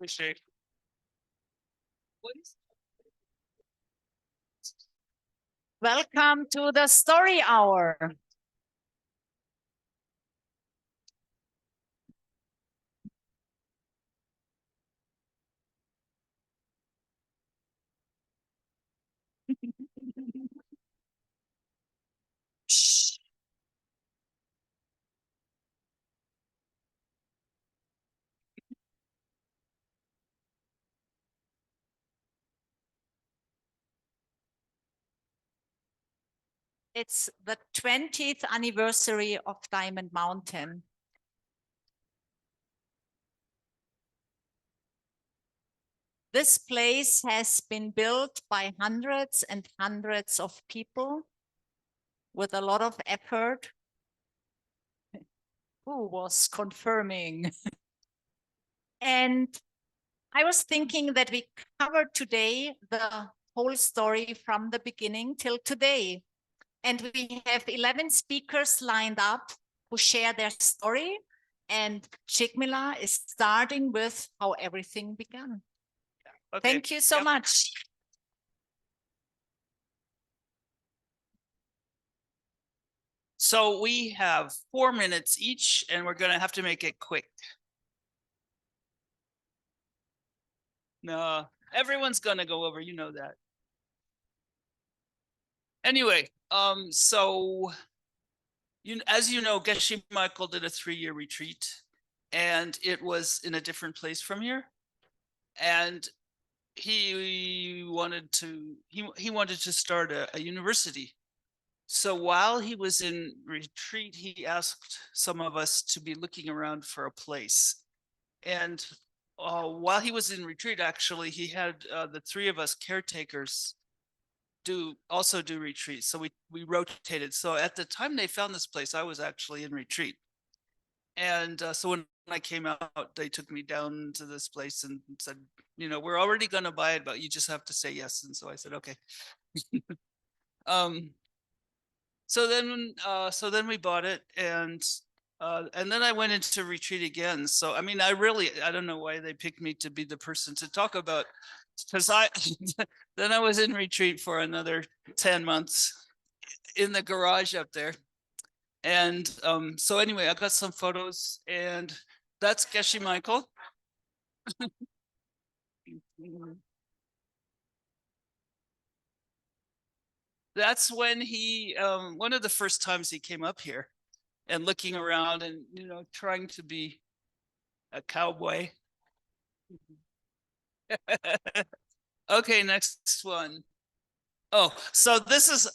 Appreciate it. Welcome to the story hour. It's the 20th anniversary of Diamond Mountain. This place has been built by hundreds and hundreds of people with a lot of effort. Who was confirming? And I was thinking that we covered today the whole story from the beginning till today. And we have 11 speakers lined up who share their story. And Chikmila is starting with how everything began. Okay. Thank you so much. So we have 4 minutes each, and we're going to have to make it quick. No, everyone's going to go over, you know that. Anyway, so as you know, Geshe Michael did a 3-year retreat, and it was in a different place from here. And he wanted to start a university. So while he was in retreat, he asked some of us to be looking around for a place. And while he was in retreat, actually, he had the 3 of us caretakers also do retreats. So we rotated. So at the time they found this place, I was actually in retreat. And so when I came out, they took me down to this place and said, you know, we're already going to buy it, but you just have to say yes. And so I said, okay. So then we bought it, and then I went into retreat again. So I mean, I don't know why they picked me to be the person to talk about, because then I was in retreat for another 10 months in the garage up there. And so anyway, I got some photos, and that's Geshe Michael. That's when he one of the first times he came up here and looking around and, you know, trying to be a cowboy. Okay, next one. Oh, so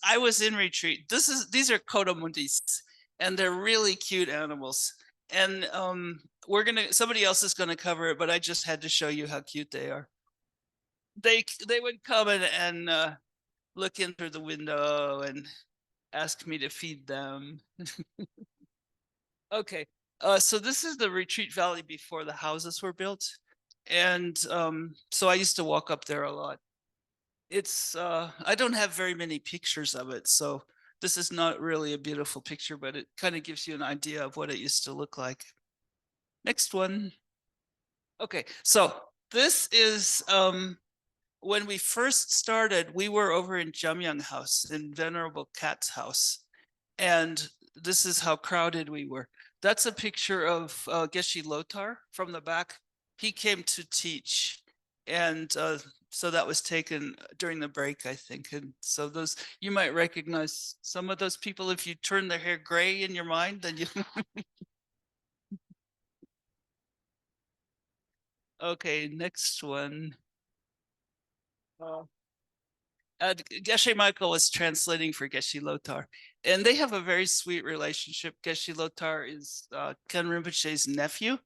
I was in retreat. These are Kodamundis, and they're really cute animals. And somebody else is gonna cover it, but I just had to show you how cute they are. They would come and look in through the window and ask me to feed them. Okay, so this is the retreat valley before the houses were built. And so I used to walk up there a lot. It's I don't have very many pictures of it, so this is not really a beautiful picture, but it kind of gives you an idea of what it used to look like. Next one. Okay, so this is when we first started, we were over in Jamyang House, in Venerable Cat's house. And this is how crowded we were. That's a picture of Geshe Lotar from the back. He came to teach. And so that was taken during the break, I think. And so you might recognize some of those people. If you turn their hair gray in your mind, then you. Okay, next one. Geshe Michael was translating for Geshe Lotar, and they have a very sweet relationship. Geshe Lotar is Ken Rinpoche's nephew,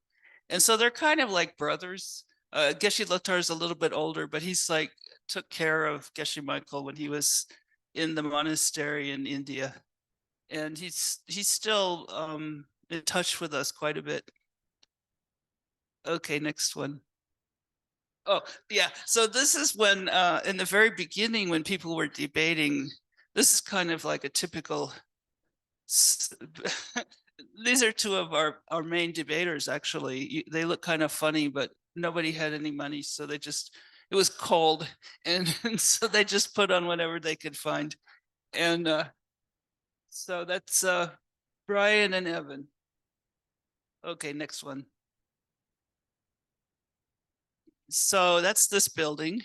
and so they're kind of like brothers. Geshe Lotar is a little bit older, but he's like took care of Geshe Michael when he was in the monastery in India, and he's still in touch with us quite a bit. Okay, next one. Oh, yeah. So this is when, in the very beginning, when people were debating, this is kind of like a typical, these are 2 of our main debaters, actually. They look kind of funny, but nobody had any money, so they just, it was cold, and so they just put on whatever they could find. And so that's Brian and Evan. Okay, next one. So that's this building.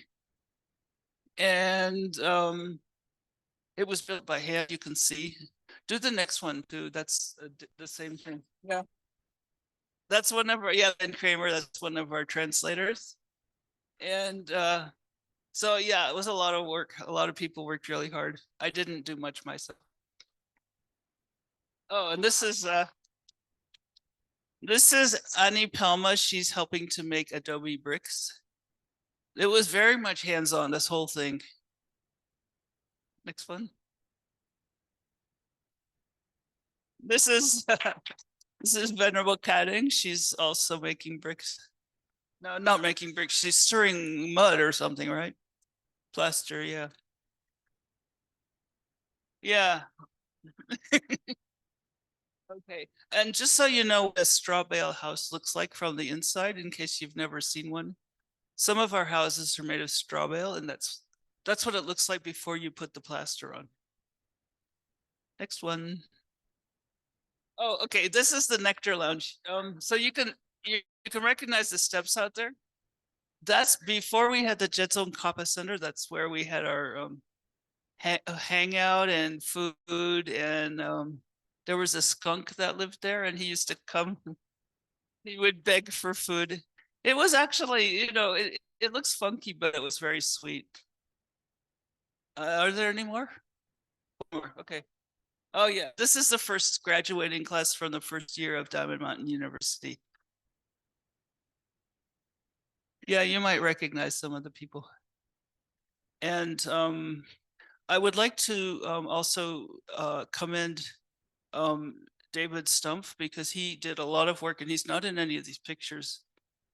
And it was built by hand, you can see. Do the next one too. That's the same thing. Yeah. That's one of our, yeah, and Kramer, that's one of our translators. And so yeah, it was a lot of work. A lot of people worked really hard. I didn't do much myself. Oh, and this is Ani Pelma. She's helping to make adobe bricks. It was very much hands-on, this whole thing. Next one. This is this is Venerable Kadding. She's also making bricks. No, not making bricks. She's stirring mud or something, right? Plaster, yeah. Yeah. Okay. And just so you know what a straw bale house looks like from the inside, in case you've never seen one. Some of our houses are made of straw bale, and that's what it looks like before you put the plaster on. Next one. Oh, okay. This is the Nectar Lounge. So you can recognize the steps out there. That's before we had the Jetson Kappa Center. That's where we had our hangout and food. And there was a skunk that lived there, and he used to come. He would beg for food. It was actually, it looks funky, but it was very sweet. Are there any more? More. Okay. Oh yeah, this is the first graduating class from the first year of Diamond Mountain University. Yeah, you might recognize some of the people. And I would like to also commend David Stumpf, because he did a lot of work, and he's not in any of these pictures,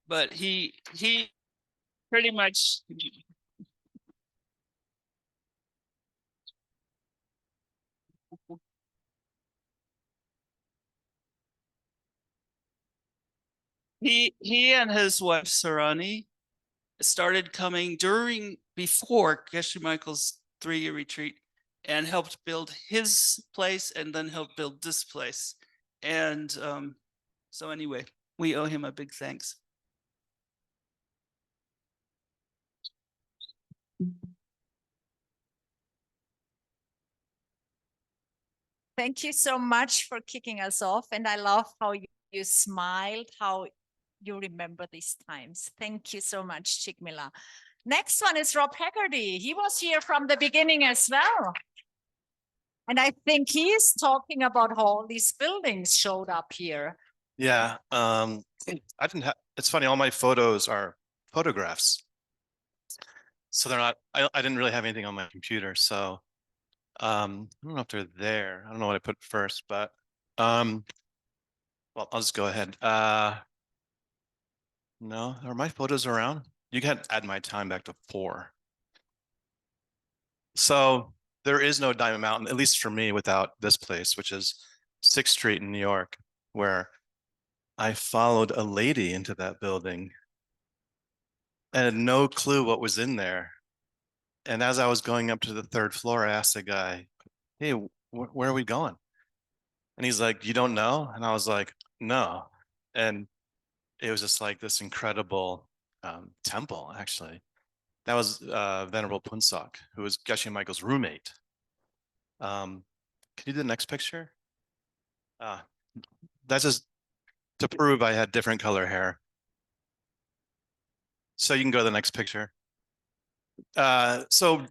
but he pretty much he and his wife Sarani started coming before Geshe Michael's 3-year retreat, and helped build his place, and then helped build this place. And so anyway, we owe him a big thanks. Thank you so much for kicking us off. And I love how you smiled, how you remember these times. Thank you so much, Chikmila. Next one is Rob Haggerty. He was here from the beginning as well. And I think he's talking about how all these buildings showed up here. Yeah, I didn't have, it's funny, all my photos are photographs. So they're not, I didn't really have anything on my computer. So I don't know if they're there. I don't know what I put first, but well, I'll just go ahead. No, are my photos around? You can add my time back to 4. So there is no Diamond Mountain, at least for me, without this place, which is 6th Street in New York, where I followed a lady into that building and had no clue what was in there. And as I was going up to the 3rd floor, I asked the guy, hey, where are we going? And he's like, you don't know? And I was like, no. And it was just like this incredible temple, actually. That was Venerable Punsak, who was Geshe Michael's roommate. Can you do the next picture? That's just to prove I had different color hair. So you can go to the next picture. So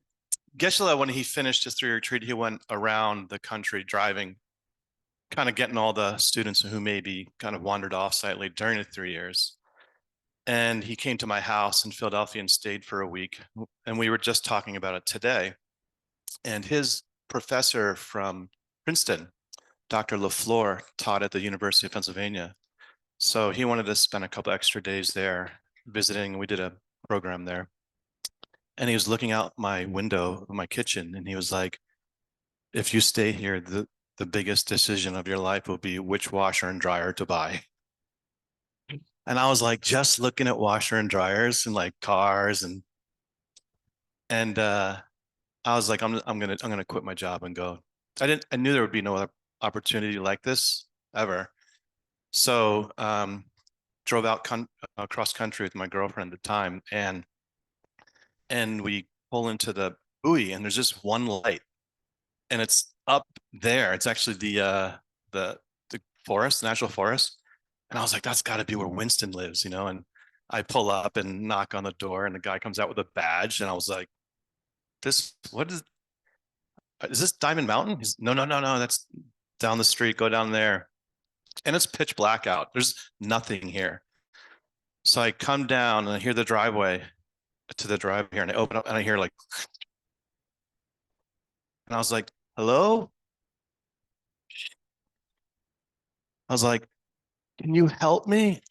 Geshe, when he finished his 3-year retreat, he went around the country driving, kind of getting all the students who maybe kind of wandered off slightly during the 3 years. And he came to my house in Philadelphia and stayed for a week. And we were just talking about it today. And his professor from Princeton, Dr. LaFleur, taught at the University of Pennsylvania. So he wanted to spend a couple extra days there visiting. We did a program there. And he was looking out my window of my kitchen, and he was like, if you stay here, the biggest decision of your life will be which washer and dryer to buy. And I was like just looking at washer and dryers and like cars and I was like, I'm gonna quit my job and go. I knew there would be no other opportunity like this ever. So drove out cross country with my girlfriend at the time, and we pull into the buoy, and there's just one light, and it's up there. It's actually the forest, the national forest. And I was like, that's got to be where Winston lives, you know. And I pull up and knock on the door, and the guy comes out with a badge, and I was like, what is this Diamond Mountain? He's no, no, no, no. That's down the street. Go down there. And it's pitch black out. There's nothing here. So I come down and I hear the driveway to the drive here, and I open up and I hear like, and I was like, hello? I was like, can you help me?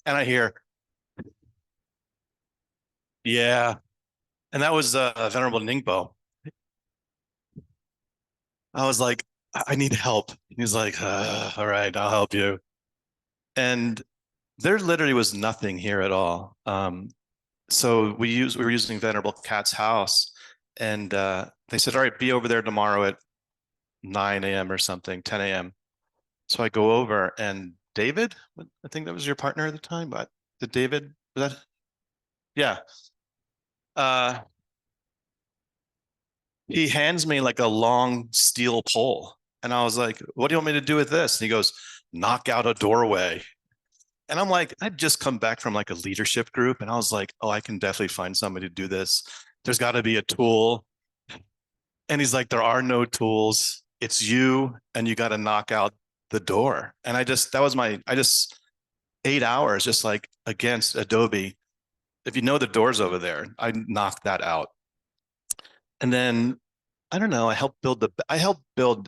And I hear, yeah. And that was Venerable Ningpo. I was like, I need help. He's like, all right, I'll help you. And there literally was nothing here at all. So we were using Venerable Cat's house, and they said, all right, be over there tomorrow at 9 a.m. or something, 10 a.m. So I go over, and David, I think that was your partner at the time, but did David, was that? Yeah. He hands me like a long steel pole. And I was like, what do you want me to do with this? And he goes, knock out a doorway. And I'm like, I'd just come back from like a leadership group. And I was like, oh, I can definitely find somebody to do this. There's got to be a tool. And he's like, there are no tools. It's you, and you got to knock out the door. And I just 8 hours, just like against Adobe. If you know the door's over there, I knocked that out. And then I don't know, I helped build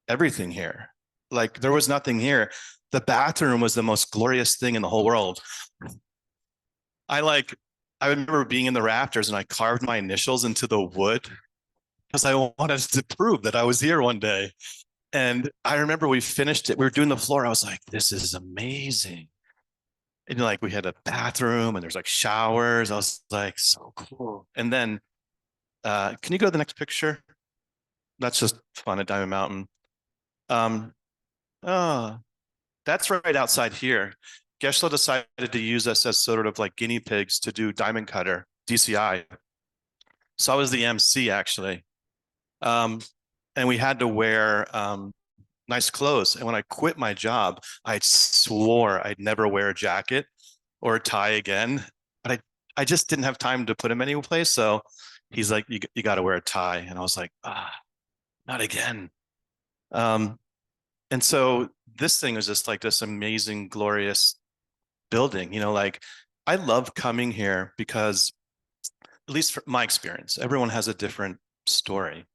everything here. Like there was nothing here. The bathroom was the most glorious thing in the whole world. I remember being in the rafters and I carved my initials into the wood because I wanted to prove that I was here one day. And I remember we finished it. We were doing the floor. I was like, this is amazing. And like we had a bathroom and there's like showers. I was like, so cool. And then can you go to the next picture? That's just fun at Diamond Mountain. Oh, that's right outside here. Geshe decided to use us as sort of like guinea pigs to do Diamond Cutter, DCI. So I was the MC actually. And we had to wear nice clothes. And when I quit my job, I swore I'd never wear a jacket or a tie again. But I just didn't have time to put him anyplace. So he's like, you got to wear a tie. And I was like, not again. And so this thing was just like this amazing, glorious building, you know, like I love coming here because at least from my experience, everyone has a different story.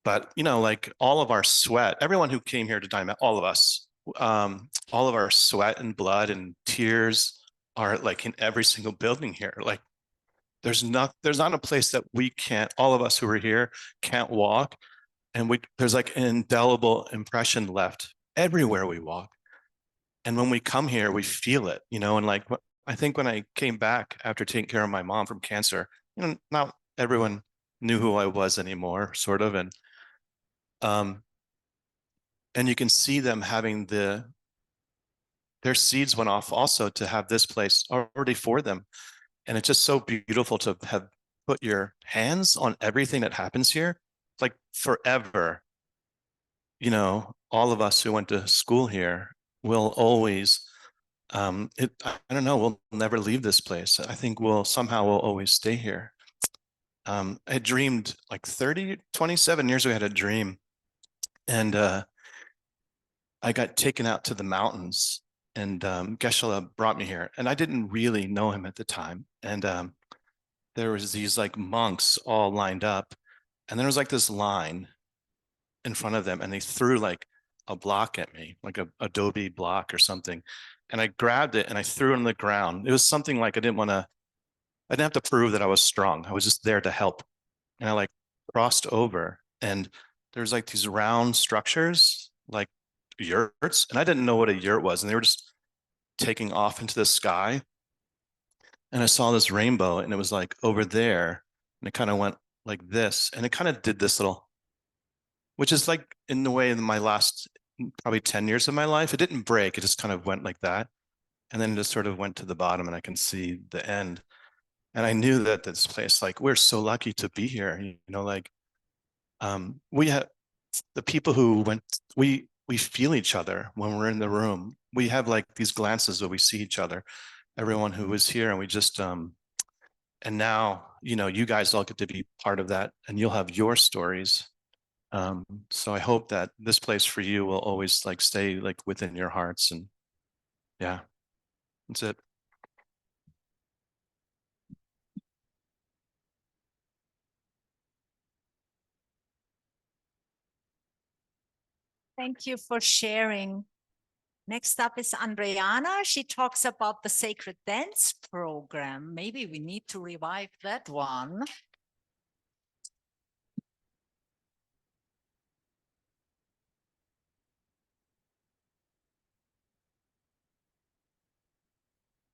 But, you know, like all of our sweat, everyone who came here to Diamond, all of us, all of our sweat and blood and tears are like in every single building here. Like there's not a place that we can't, all of us who are here can't walk. And there's like an indelible impression left everywhere we walk. And when we come here, we feel it, you know, and like, I think when I came back after taking care of my mom from cancer, you know, not everyone knew who I was anymore, sort of. And you can see them having their seeds went off also to have this place already for them. And it's just so beautiful to have put your hands on everything that happens here, like forever. You know, all of us who went to school here will always, I don't know, we'll never leave this place. I think we'll always stay here. I dreamed like 27 years ago, I had a dream. And I got taken out to the mountains, and Geshe brought me here. And I didn't really know him at the time. And there was these like monks all lined up. And there was like this line in front of them, and they threw like a block at me, like a adobe block or something. And I grabbed it and I threw it on the ground. It was something like I didn't have to prove that I was strong. I was just there to help. And I like crossed over, and there's like these round structures, like yurts. And I didn't know what a yurt was. And they were just taking off into the sky. And I saw this rainbow, and it was like over there, and it kind of went like this, and it kind of did this little, which is like in the way in my last probably 10 years of my life, it didn't break. It just kind of went like that. And then it just sort of went to the bottom, and I can see the end. And I knew that this place, like, we're so lucky to be here. You know, like, we have the people who went, we feel each other when we're in the room. We have like these glances where we see each other, everyone who was here, and we just, and now, you know, you guys all get to be part of that, and you'll have your stories. So I hope that this place for you will always like stay like within your hearts. And yeah, that's it. Thank you for sharing. Next up is Andreana. She talks about the Sacred Dance program. Maybe we need to revive that one.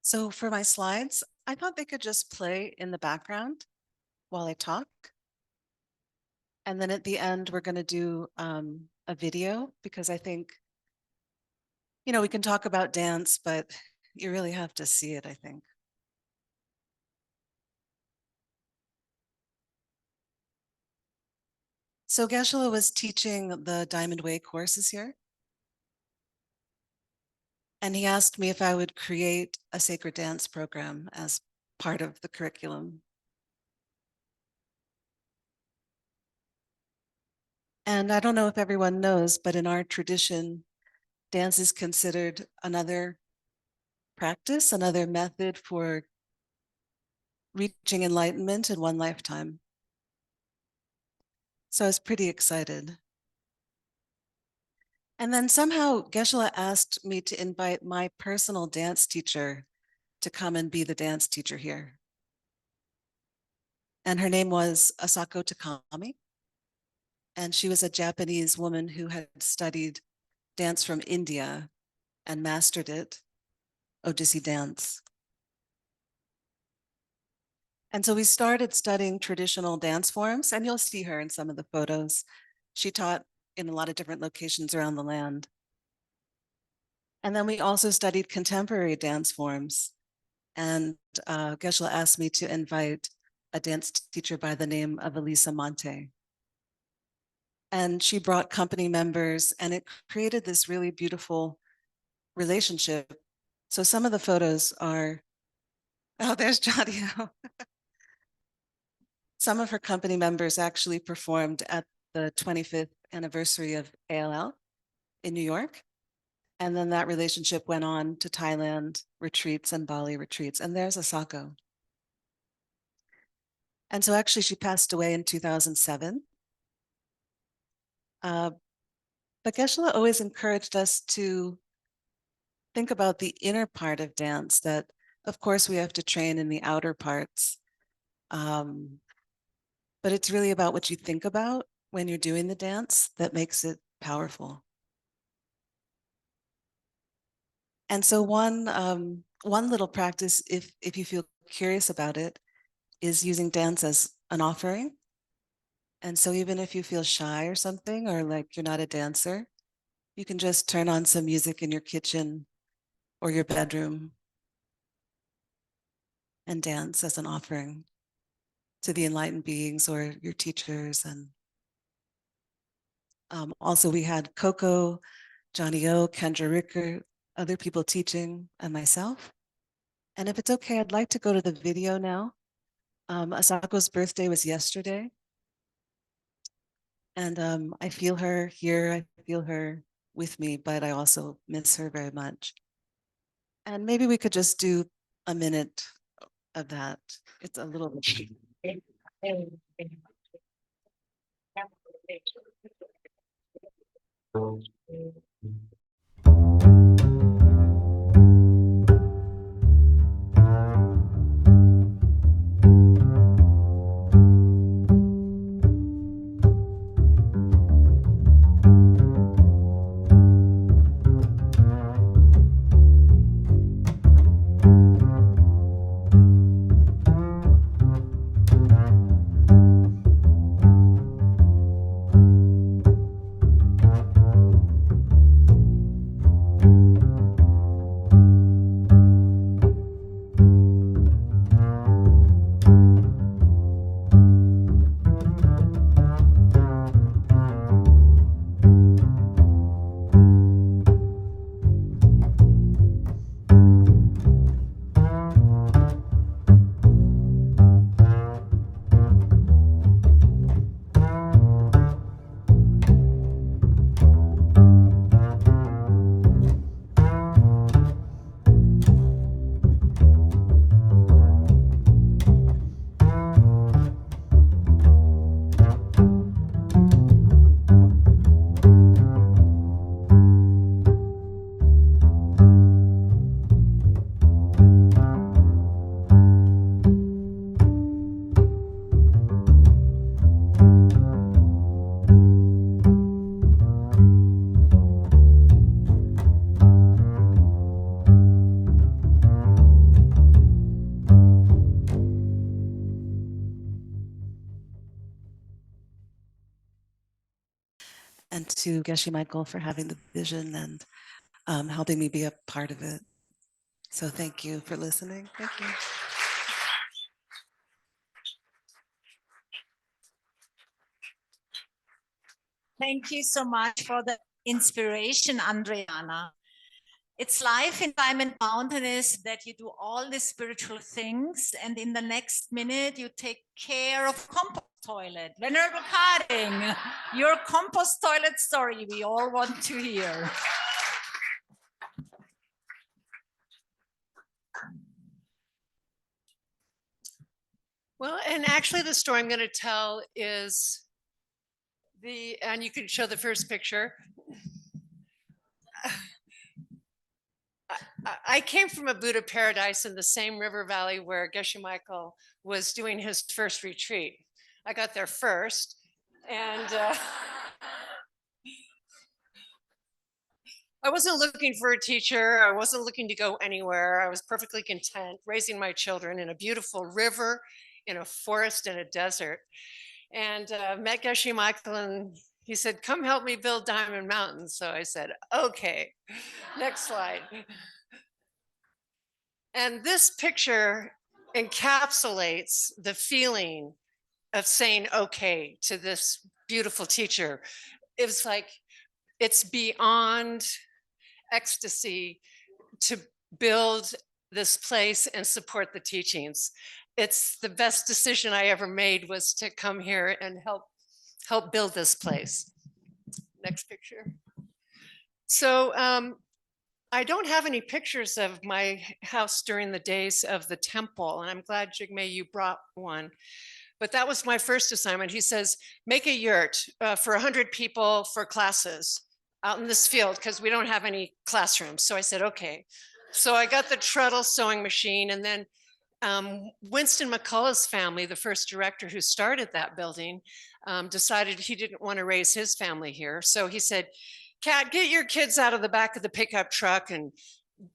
So for my slides, I thought they could just play in the background while I talk. And then at the end, we're going to do a video, because I think, you know, we can talk about dance, but you really have to see it, I think. So Geshe was teaching the Diamond Way courses here. And he asked me if I would create a sacred dance program as part of the curriculum. And I don't know if everyone knows, but in our tradition, dance is considered another practice, another method for reaching enlightenment in one lifetime. So I was pretty excited. And then somehow Geshe asked me to invite my personal dance teacher to come and be the dance teacher here. And her name was Asako Takami. And she was a Japanese woman who had studied dance from India and mastered it, Odissi dance. And so we started studying traditional dance forms, and you'll see her in some of the photos. She taught in a lot of different locations around the land. And then we also studied contemporary dance forms. And Geshe asked me to invite a dance teacher by the name of Elisa Monte. And she brought company members, and it created this really beautiful relationship. So some of the photos are, oh, there's Johnny. Some of her company members actually performed at the 25th anniversary of ALL in New York. And then that relationship went on to Thailand retreats and Bali retreats. And there's Asako. And so actually she passed away in 2007. But Geshe always encouraged us to think about the inner part of dance, that of course we have to train in the outer parts. But it's really about what you think about when you're doing the dance that makes it powerful. And so one little practice, if you feel curious about it, is using dance as an offering. And so even if you feel shy or something, or like you're not a dancer, you can just turn on some music in your kitchen or your bedroom and dance as an offering to the enlightened beings or your teachers. And also we had Coco, Johnny O, Kendra Ricker, other people teaching, and myself. And if it's okay, I'd like to go to the video now. Asako's birthday was yesterday. And I feel her here, I feel her with me, but I also miss her very much. And maybe we could just do a minute of that. It's a little bit. and to Geshe Michael for having the vision and helping me be a part of it. So thank you for listening. Thank you. Thank you so much for the inspiration, Andreana. It's life in Diamond Mountain is that you do all these spiritual things, and in the next minute you take care of compost toilet. Venerable Karing, your compost toilet story we all want to hear. Well, and actually the story I'm going to tell is and you can show the first picture. I came from a Buddha paradise in the same river valley where Geshe Michael was doing his first retreat. I got there first, and I wasn't looking for a teacher. I wasn't looking to go anywhere. I was perfectly content raising my children in a beautiful river, in a forest, in a desert. And met Geshe Michael, and he said, "Come help me build Diamond Mountain." So I said, "Okay." Next slide. And this picture encapsulates the feeling of saying okay to this beautiful teacher. It was like, it's beyond ecstasy to build this place and support the teachings. It's the best decision I ever made was to come here and help build this place. Next picture. So I don't have any pictures of my house during the days of the temple, and I'm glad, Jigme, you brought one. But that was my first assignment. He says, make a yurt for 100 people for classes out in this field, because we don't have any classrooms. So I said, okay. So I got the treadle sewing machine, and then Winston McCullough's family, the first director who started that building, decided he didn't want to raise his family here. So he said, Kat, get your kids out of the back of the pickup truck and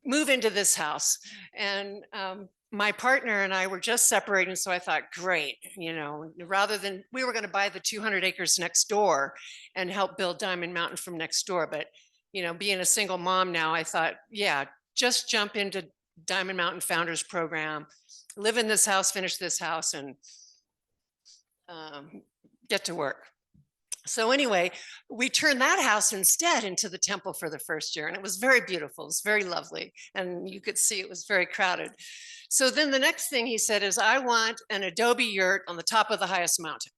move into this house. And my partner and I were just separating. So I thought, great, rather than, we were going to buy the 200 acres next door and help build Diamond Mountain from next door. But, being a single mom now, I thought, yeah, just jump into Diamond Mountain Founders Program, live in this house, finish this house, and get to work. So anyway, we turned that house instead into the temple for the first year, and it was very beautiful. It was very lovely, and you could see it was very crowded. So then the next thing he said is, I want an adobe yurt on the top of the highest mountain.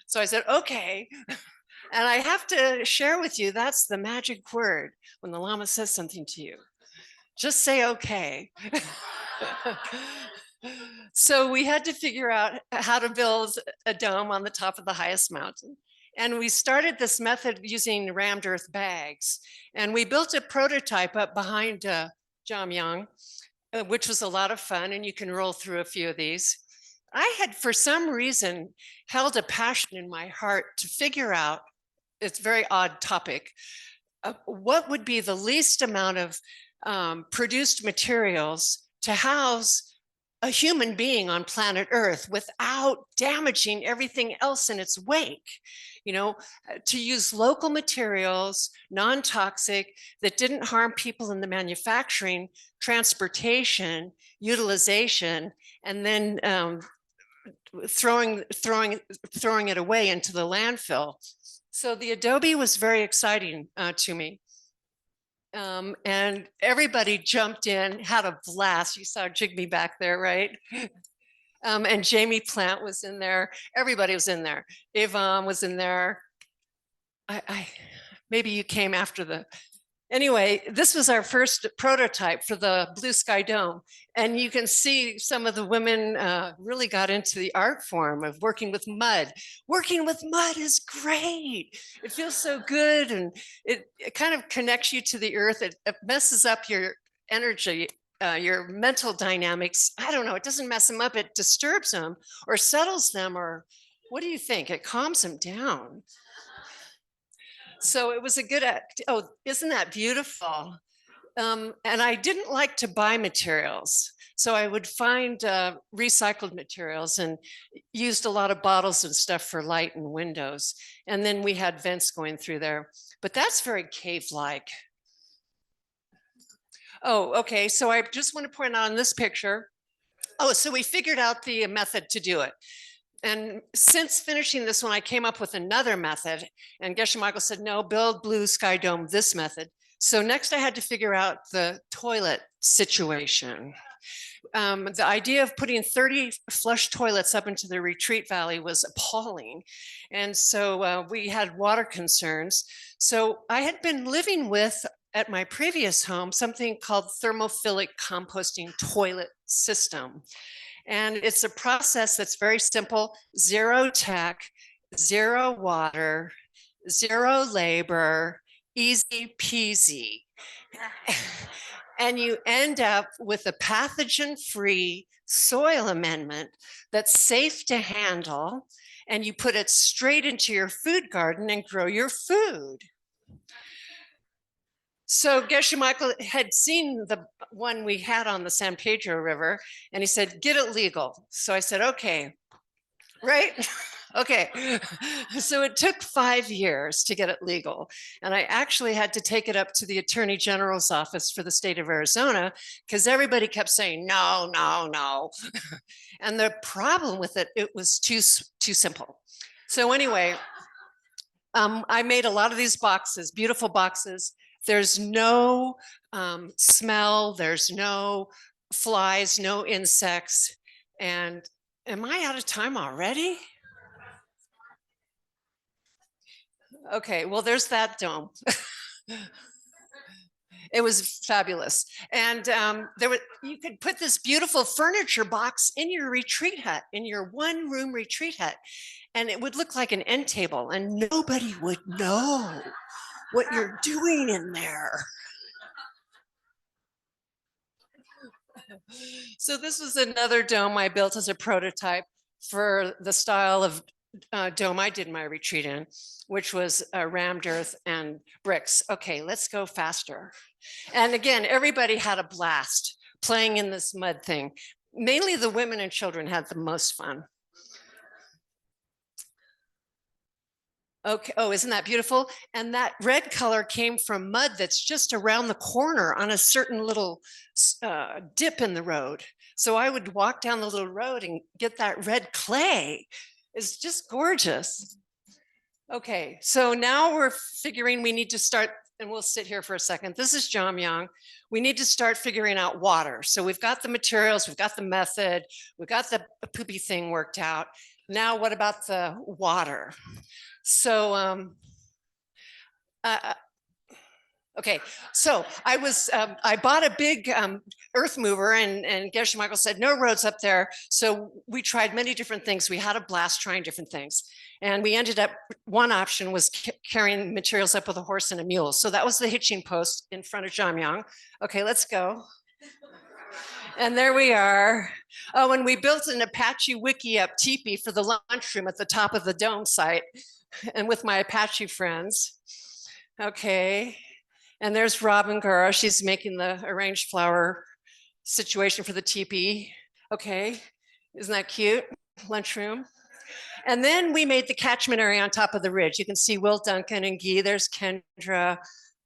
So I said, okay. And I have to share with you, that's the magic word when the Lama says something to you. Just say okay. So we had to figure out how to build a dome on the top of the highest mountain. And we started this method using rammed earth bags. And we built a prototype up behind Jamyang, which was a lot of fun. And you can roll through a few of these. I had, for some reason, held a passion in my heart to figure out, it's a very odd topic, what would be the least amount of produced materials to house a human being on planet Earth without damaging everything else in its wake. To use local materials, non-toxic, that didn't harm people in the manufacturing, transportation, utilization, and then throwing it away into the landfill. So the adobe was very exciting to me. And everybody jumped in, had a blast. You saw Jigme back there, right? And Jamie Plant was in there. Everybody was in there. Yvonne was in there. Maybe you came after anyway, this was our first prototype for the Blue Sky Dome. And you can see some of the women really got into the art form of working with mud. Working with mud is great. It feels so good. And it kind of connects you to the earth. It messes up your energy, your mental dynamics. I don't know, it doesn't mess them up. It disturbs them or settles them, or what do you think? It calms them down. So it was a good, isn't that beautiful? And I didn't like to buy materials. So I would find recycled materials and used a lot of bottles and stuff for light and windows. And then we had vents going through there, but that's very cave-like. Oh, okay. So I just want to point out in this picture, oh, so we figured out the method to do it. And since finishing this one, I came up with another method. And Geshe Michael said, no, build blue sky dome, this method. So next I had to figure out the toilet situation. The idea of putting 30 flush toilets up into the retreat valley was appalling. And so we had water concerns. So I had been living with, at my previous home, something called thermophilic composting toilet system. And it's a process that's very simple: zero tech, zero water, zero labor, easy peasy. And you end up with a pathogen-free soil amendment that's safe to handle, and you put it straight into your food garden and grow your food. So Geshe Michael had seen the one we had on the San Pedro River, and he said, get it legal. So I said, okay, right? Okay. So it took 5 years to get it legal. And I actually had to take it up to the Attorney General's office for the state of Arizona, because everybody kept saying, no, no, no. And the problem with it, it was too simple. So anyway, I made a lot of these boxes, beautiful boxes. There's no smell, there's no flies, no insects. And am I out of time already? Okay, well, there's that dome. It was fabulous. And you could put this beautiful furniture box in your retreat hut, in your one-room retreat hut, and it would look like an end table, and nobody would know what you're doing in there. So this was another dome I built as a prototype for the style of dome I did my retreat in, which was rammed earth and bricks. Okay, let's go faster. And again, everybody had a blast playing in this mud thing. Mainly the women and children had the most fun. Okay, oh, isn't that beautiful? And that red color came from mud that's just around the corner on a certain little dip in the road. So I would walk down the little road and get that red clay. It's just gorgeous. Okay, so now we're figuring we need to start, and we'll sit here for a second. This is Jamyang. We need to start figuring out water. So we've got the materials, we've got the method, we've got the poopy thing worked out. Now what about the water? So, okay, so I bought a big earth mover, and Geshe Michael said, no roads up there. So we tried many different things. We had a blast trying different things. And we ended up, one option was carrying materials up with a horse and a mule. So that was the hitching post in front of Jamyang. Okay, let's go. And there we are. Oh, and we built an Apache wiki up teepee for the lunchroom at the top of the dome site, and with my Apache friends. Okay. And there's Robin Gura. She's making the arranged flower situation for the teepee. Okay. Isn't that cute? Lunchroom. And then we made the catchment area on top of the ridge. You can see Will Duncan and Guy. There's Kendra.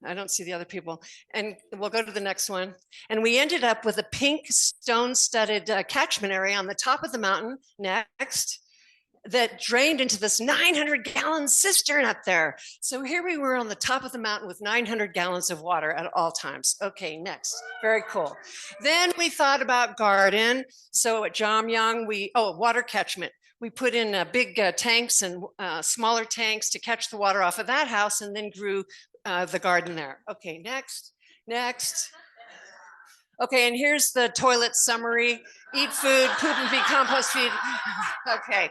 I don't see the other people. And we'll go to the next one. And we ended up with a pink stone-studded catchment area on the top of the mountain next that drained into this 900-gallon cistern up there. So here we were on the top of the mountain with 900 gallons of water at all times. Okay, next. Very cool. Then we thought about garden. So at Jamyang, water catchment. We put in big tanks and smaller tanks to catch the water off of that house, and then grew the garden there. Okay, next. Okay, and here's the toilet summary. Eat food, poop and feed, compost feed. Okay.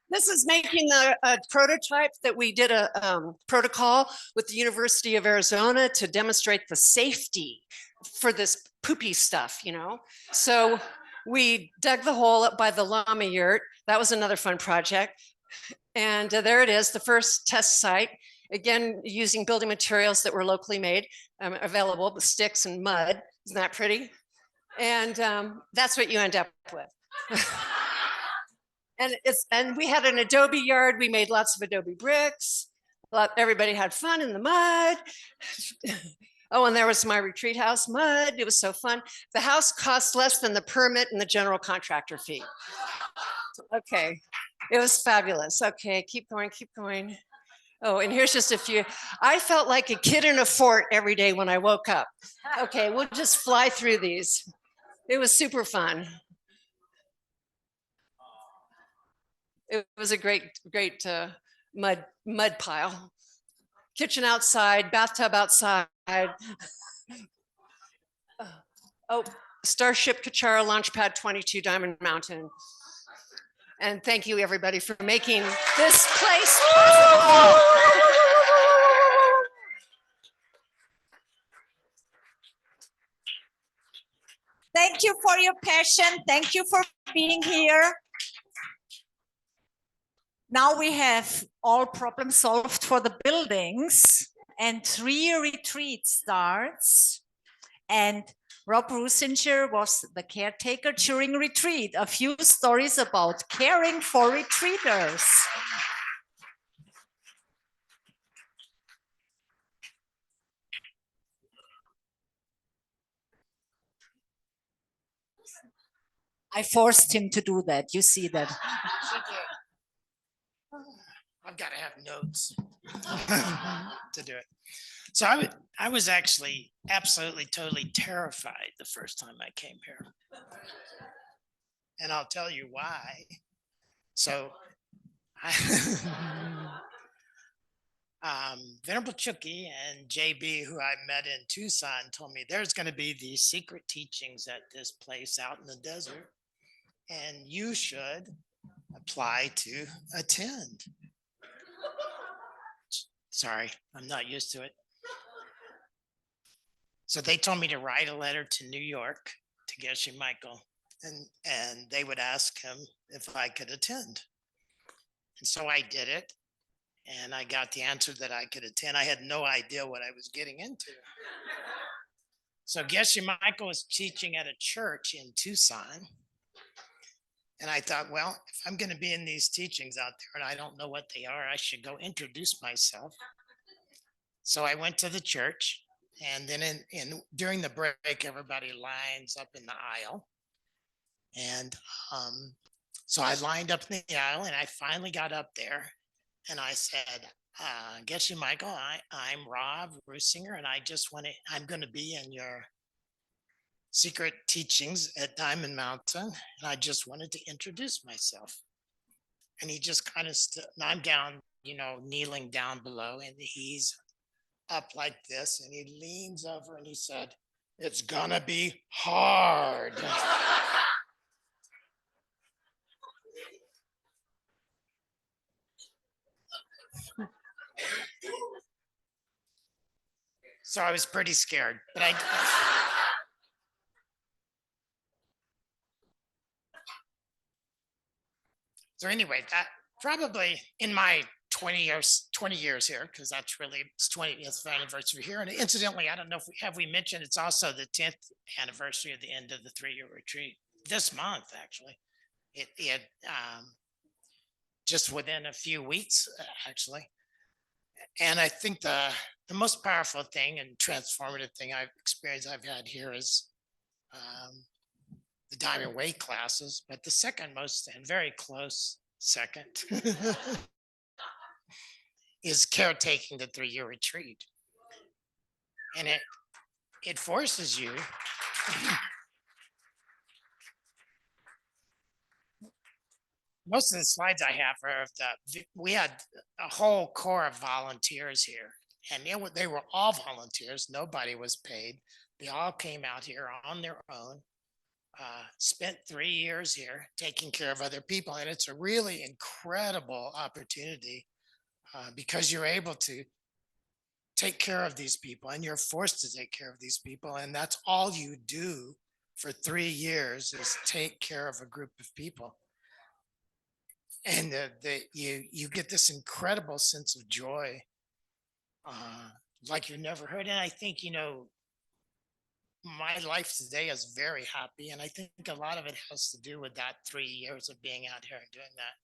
This is making a prototype that we did a protocol with the University of Arizona to demonstrate the safety for this poopy stuff, you know? So we dug the hole up by the llama yurt. That was another fun project. And there it is, the first test site. Again, using building materials that were locally made, available, with sticks and mud. Isn't that pretty? And that's what you end up with. And we had an adobe yard. We made lots of adobe bricks. Everybody had fun in the mud. Oh, and there was my retreat house, mud. It was so fun. The house cost less than the permit and the general contractor fee. Okay, it was fabulous. Okay, keep going, keep going. Oh, and here's just a few. I felt like a kid in a fort every day when I woke up. Okay, we'll just fly through these. It was super fun. It was a great mud pile. Kitchen outside, bathtub outside. Oh, Starship Kachara Launchpad 22 Diamond Mountain. And thank you everybody for making this place possible. Thank you for your passion. Thank you for being here. Now we have all problems solved for the buildings, and 3 retreat starts. And Rob Rusinger was the caretaker during retreat. A few stories about caring for retreaters. I forced him to do that. You see that. I've got to have notes to do it. So I was actually absolutely, totally terrified the first time I came here. And I'll tell you why. So Venerable Chucky and JB, who I met in Tucson, told me there's going to be these secret teachings at this place out in the desert, and you should apply to attend. Sorry, I'm not used to it. So they told me to write a letter to New York to Geshe Michael, and they would ask him if I could attend. And so I did it, and I got the answer that I could attend. I had no idea what I was getting into. So Geshe Michael was teaching at a church in Tucson. And I thought, well, if I'm going to be in these teachings out there and I don't know what they are, I should go introduce myself. So I went to the church, and then during the break, everybody lines up in the aisle. And so I lined up in the aisle, and I finally got up there, and I said, Geshe Michael, I'm Rob Rusinger, and I'm going to be in your secret teachings at Diamond Mountain, and I just wanted to introduce myself. And he just kind of and I'm down, kneeling down below, and he's up like this, and he leans over and he said, "It's gonna be hard." So I was pretty scared, but so anyway, that probably in my 20 years here, because that's really it's 20th anniversary here. And incidentally, I don't know if we mentioned it's also the 10th anniversary of the end of the 3-year retreat this month. Actually, it just within a few weeks, actually. And I think the most powerful thing and transformative thing I've had here is the Diamond Way classes, but the second most and very close second is caretaking the 3-year retreat. And it forces you most of the slides I have are of we had a whole core of volunteers here, and they were all volunteers. Nobody was paid. They all came out here on their own, spent 3 years here taking care of other people. And it's a really incredible opportunity because you're able to take care of these people, and you're forced to take care of these people. And that's all you do for 3 years is take care of a group of people. And you get this incredible sense of joy like you've never heard. And I think, you know, my life today is very happy. And I think a lot of it has to do with that 3 years of being out here and doing that.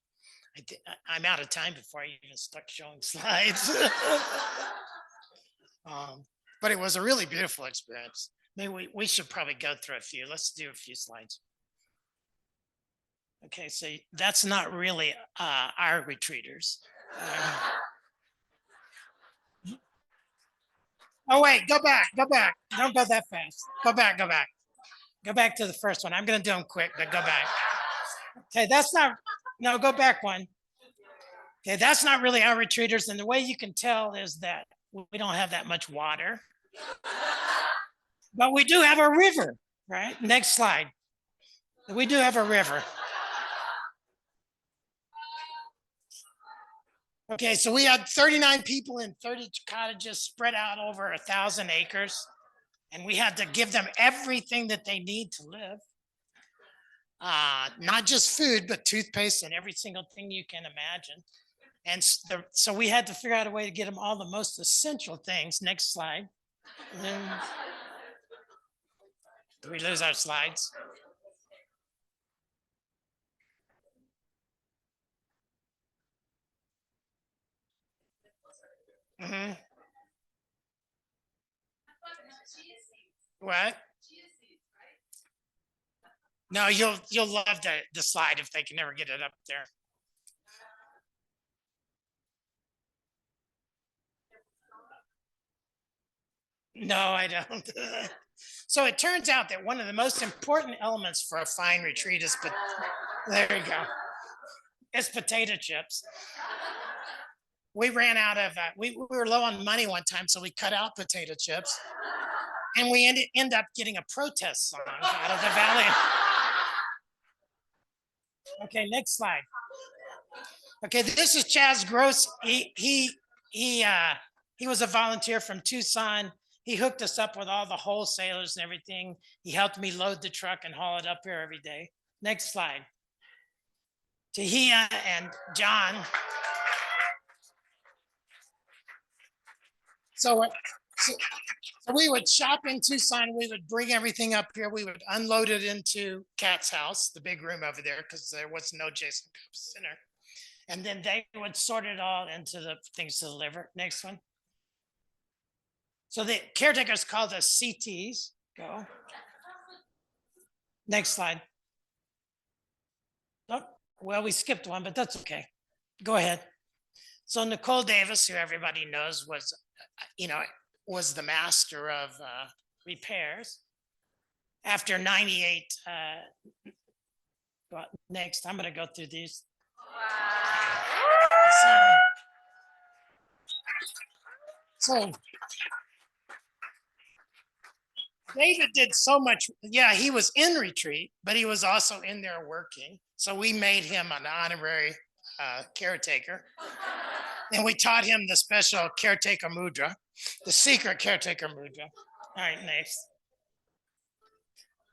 I'm out of time before I even start showing slides. But it was a really beautiful experience. Maybe we should probably go through a few. Let's do a few slides. Okay, so that's not really our retreaters. Oh, wait, go back. Don't go that fast. Go back. Go back to the first one. I'm going to do them quick, but go back. Okay, that's not, no, go back one. Okay, that's not really our retreaters. And the way you can tell is that we don't have that much water, but we do have a river, right? Next slide. We do have a river. Okay, so we had 39 people in 30 cottages spread out over 1,000 acres. And we had to give them everything that they need to live. Not just food, but toothpaste and every single thing you can imagine. And so we had to figure out a way to get them all the most essential things. Next slide. Do we lose our slides? Mm-hmm. What? No, you'll love the slide if they can never get it up there. No, I don't. So it turns out that one of the most important elements for a fine retreat is, but there you go. It's potato chips. We ran out of, we were low on money one time, so we cut out potato chips. And we end up getting a protest song out of the valley. Okay, next slide. Okay, this is Chaz Gross. He was a volunteer from Tucson. He hooked us up with all the wholesalers and everything. He helped me load the truck and haul it up here every day. Next slide. Tahia and John. So we would shop in Tucson. We would bring everything up here. We would unload it into Kat's house, the big room over there, because there was no Jason Cup Center. And then they would sort it all into the things to deliver. Next one. So the caretakers called us CTs. Go. Next slide. Oh, well, we skipped one, but that's okay. Go ahead. So Nicole Davis, who everybody knows was, was the master of repairs. After 98, next, I'm going to go through these. So David did so much. Yeah, he was in retreat, but he was also in there working. So we made him an honorary caretaker. And we taught him the special caretaker mudra, the secret caretaker mudra. All right, next.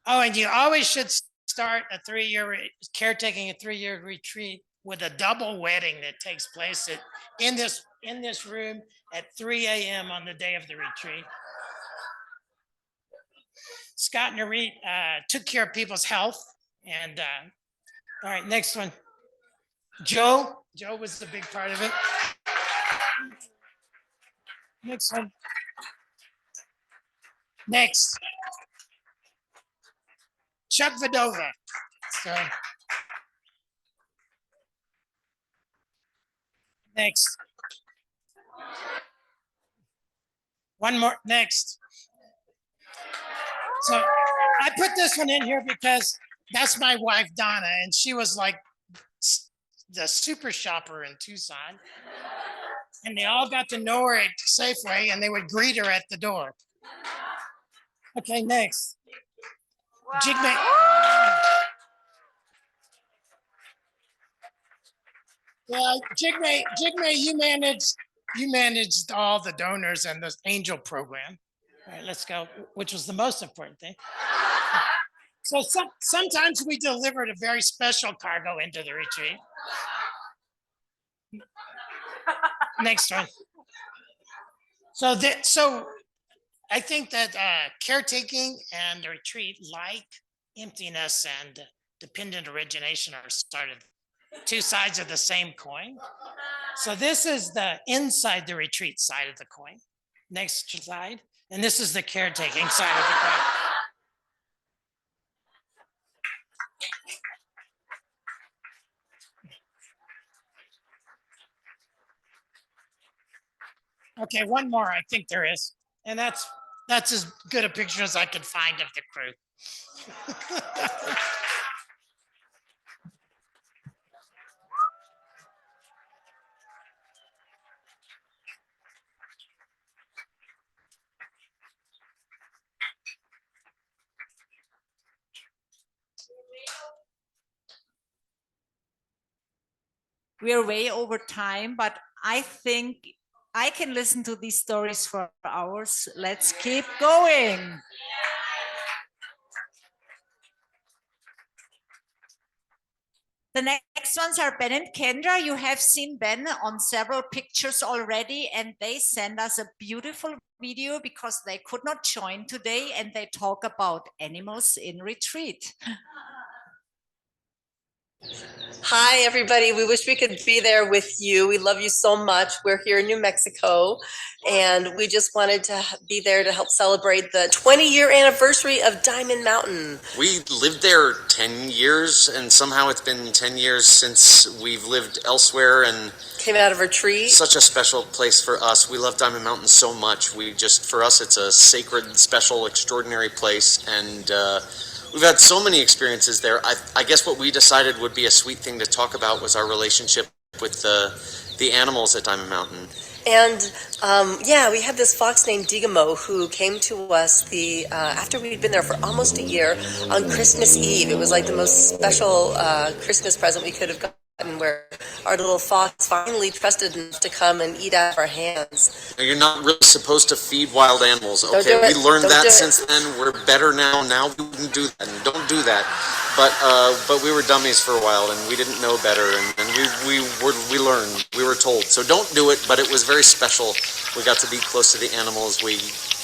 Oh, and you always should start a 3-year caretaking, a 3-year retreat with a double wedding that takes place in this room at 3 a.m. on the day of the retreat. Scott and Nareet took care of people's health. And all right, next one. Joe was the big part of it. Next one. Next. Chuck Vidova. So, next. One more. Next. So I put this one in here because that's my wife, Donna, and she was like the super shopper in Tucson. And they all got to know her at Safeway and they would greet her at the door. Okay, next. Jigme. Yeah, Jigme, you managed all the donors and the angel program. All right, let's go, which was the most important thing. So sometimes we delivered a very special cargo into the retreat. Next one. So I think that caretaking and the retreat, like emptiness and dependent origination, are started two sides of the same coin. So this is the inside the retreat side of the coin. Next slide. And this is the caretaking side of the coin. Okay, one more I think there is. And that's as good a picture as I could find of the crew. We're way over time, but I think I can listen to these stories for hours. Let's keep going. The next ones are Ben and Kendra. You have seen Ben on several pictures already, and they send us a beautiful video because they could not join today, and they talk about animals in retreat. Hi, everybody. We wish we could be there with you. We love you so much. We're here in New Mexico, and we just wanted to be there to help celebrate the 20-year anniversary of Diamond Mountain. We lived there 10 years, and somehow it's been 10 years since we've lived elsewhere, and Came out of retreat. such a special place for us. We love Diamond Mountain so much. For us, it's a sacred, special, extraordinary place, and we've had so many experiences there. I guess what we decided would be a sweet thing to talk about was our relationship with the animals at Diamond Mountain. And yeah, we had this fox named Digamo who came to us after we'd been there for almost a year on Christmas Eve. It was like the most special Christmas present we could have gotten, where our little fox finally trusted enough to come and eat out of our hands. You're not really supposed to feed wild animals, okay? do it. We learned Don't that do it. since then. We're better now. Now we wouldn't do that. And don't do that. But we were dummies for a while, and we didn't know better, and we learned. We were told. So don't do it, but it was very special. We got to be close to the animals. We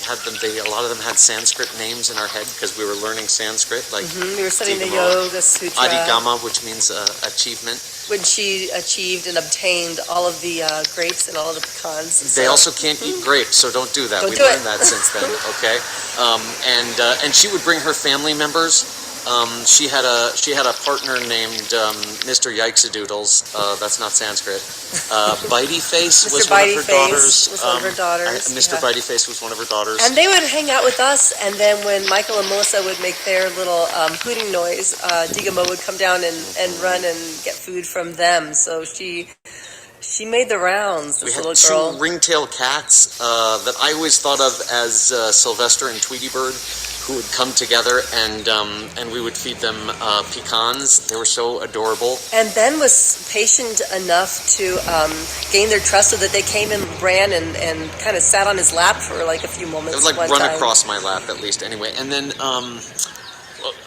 had them, a lot of them had Sanskrit names in our head because we were learning Sanskrit. Like We were studying the Digamo, Yoga Sutra. Adigama, which means achievement. When she achieved and obtained all of the grapes and all of the pecans. They So- also can't eat grapes, so don't do that. Don't We do learned it. that since then, okay? And she would bring her family members. She had a partner named Mr. Yikesadoodles. That's not Sanskrit. Bitey Face was Mr. one of Bitey her Face daughters. was one of her daughters, Mr. yeah. Bitey Face was one of her daughters. And they would hang out with us, and then when Michael and Melissa would make their little hooting noise, Digamo would come down and run and get food from them. So she made the rounds, We this had little two girl. ringtail cats that I always thought of as Sylvester and Tweety Bird, who would come together and we would feed them pecans. They were so adorable. And Ben was patient enough to gain their trust so that they came and ran and kind of sat on his lap for like a few moments. It was like one run time. across my lap at least anyway. And then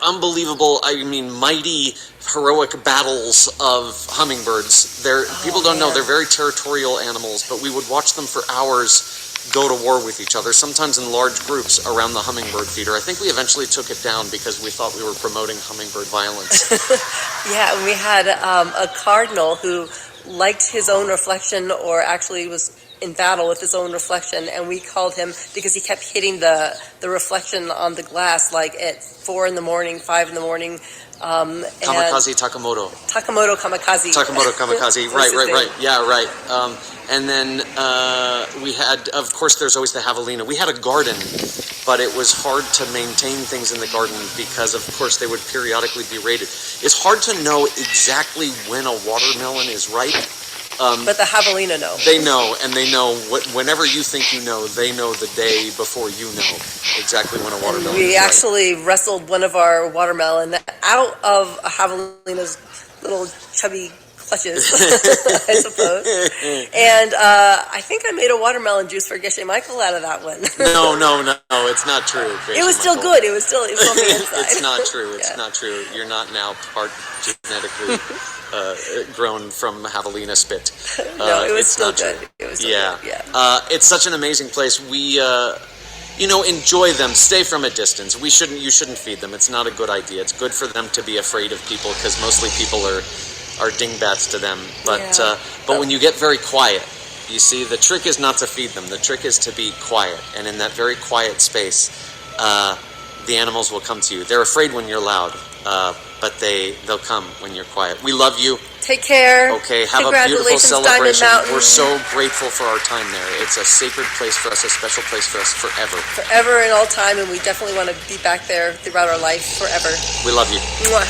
unbelievable, I mean mighty heroic battles of hummingbirds. People don't know man. they're very territorial animals, but we would watch them for hours go to war with each other, sometimes in large groups around the hummingbird feeder. I think we eventually took it down because we thought we were promoting hummingbird violence. Yeah, and we had a cardinal who liked his own reflection, or actually was in battle with his own reflection, and we called him because he kept hitting the reflection on the glass like at 4 in the morning, 5 in the morning. Kamikaze Takamoto. Takamoto Kamikaze. Takamoto Kamikaze. Was Right, his right, name. right. Yeah, right. And then we had, of course, there's always the javelina. We had a garden, but it was hard to maintain things in the garden because, of course, they would periodically be raided. It's hard to know exactly when a watermelon is ripe. But the javelina know. They know, and they know whenever you think you know, they know the day before you know exactly when a watermelon We is ripe. actually wrestled one of our watermelon out of a javelina's little chubby clutches, I suppose. And I think I made a watermelon juice for Geshe Michael out of that one. No, it's not true. It was still good. It was on the inside. It's not true. It's Yeah. not true. You're not now part genetically grown from javelina spit. No, it was it's still not true. good. It was still Yeah. good. Yeah. It's such an amazing place. We, enjoy them. Stay from a distance. You shouldn't feed them. It's not a good idea. It's good for them to be afraid of people because mostly people are dingbats to them. But Yeah. but when you get very quiet, you see, the trick is not to feed them. The trick is to be quiet. And in that very quiet space, the animals will come to you. They're afraid when you're loud, but they'll come when you're quiet. We love you. Take care. Okay, have a beautiful Congratulations, Diamond celebration. Mountain. We're so grateful for our time there. It's a sacred place for us, a special place for us forever. Forever and all time, and we definitely want to be back there throughout our life forever. We love you. Mwah.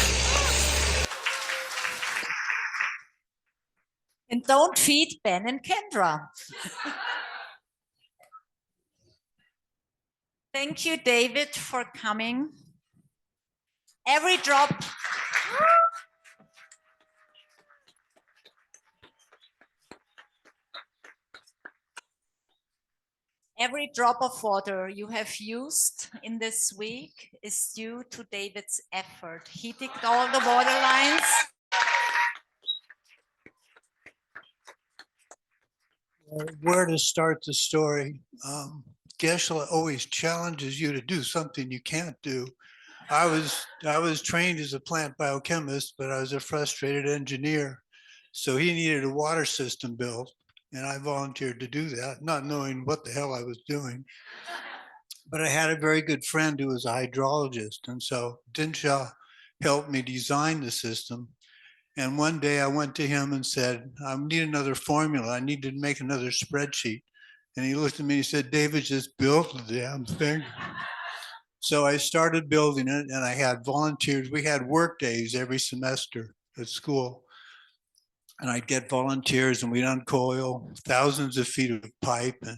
And don't feed Ben and Kendra. Thank you, David, for coming. Every drop. Every drop of water you have used in this week is due to David's effort. He digged all the water lines. Where to start the story? Geshe always challenges you to do something you can't do. I was trained as a plant biochemist, but I was a frustrated engineer. So he needed a water system built, and I volunteered to do that, not knowing what the hell I was doing. But I had a very good friend who was a hydrologist, and so Dinsha helped me design the system. And one day I went to him and said, I need another formula. I need to make another spreadsheet. And he looked at me and he said, David, just built the damn thing. So I started building it, and I had volunteers. We had work days every semester at school. And I'd get volunteers, and we'd uncoil thousands of feet of pipe and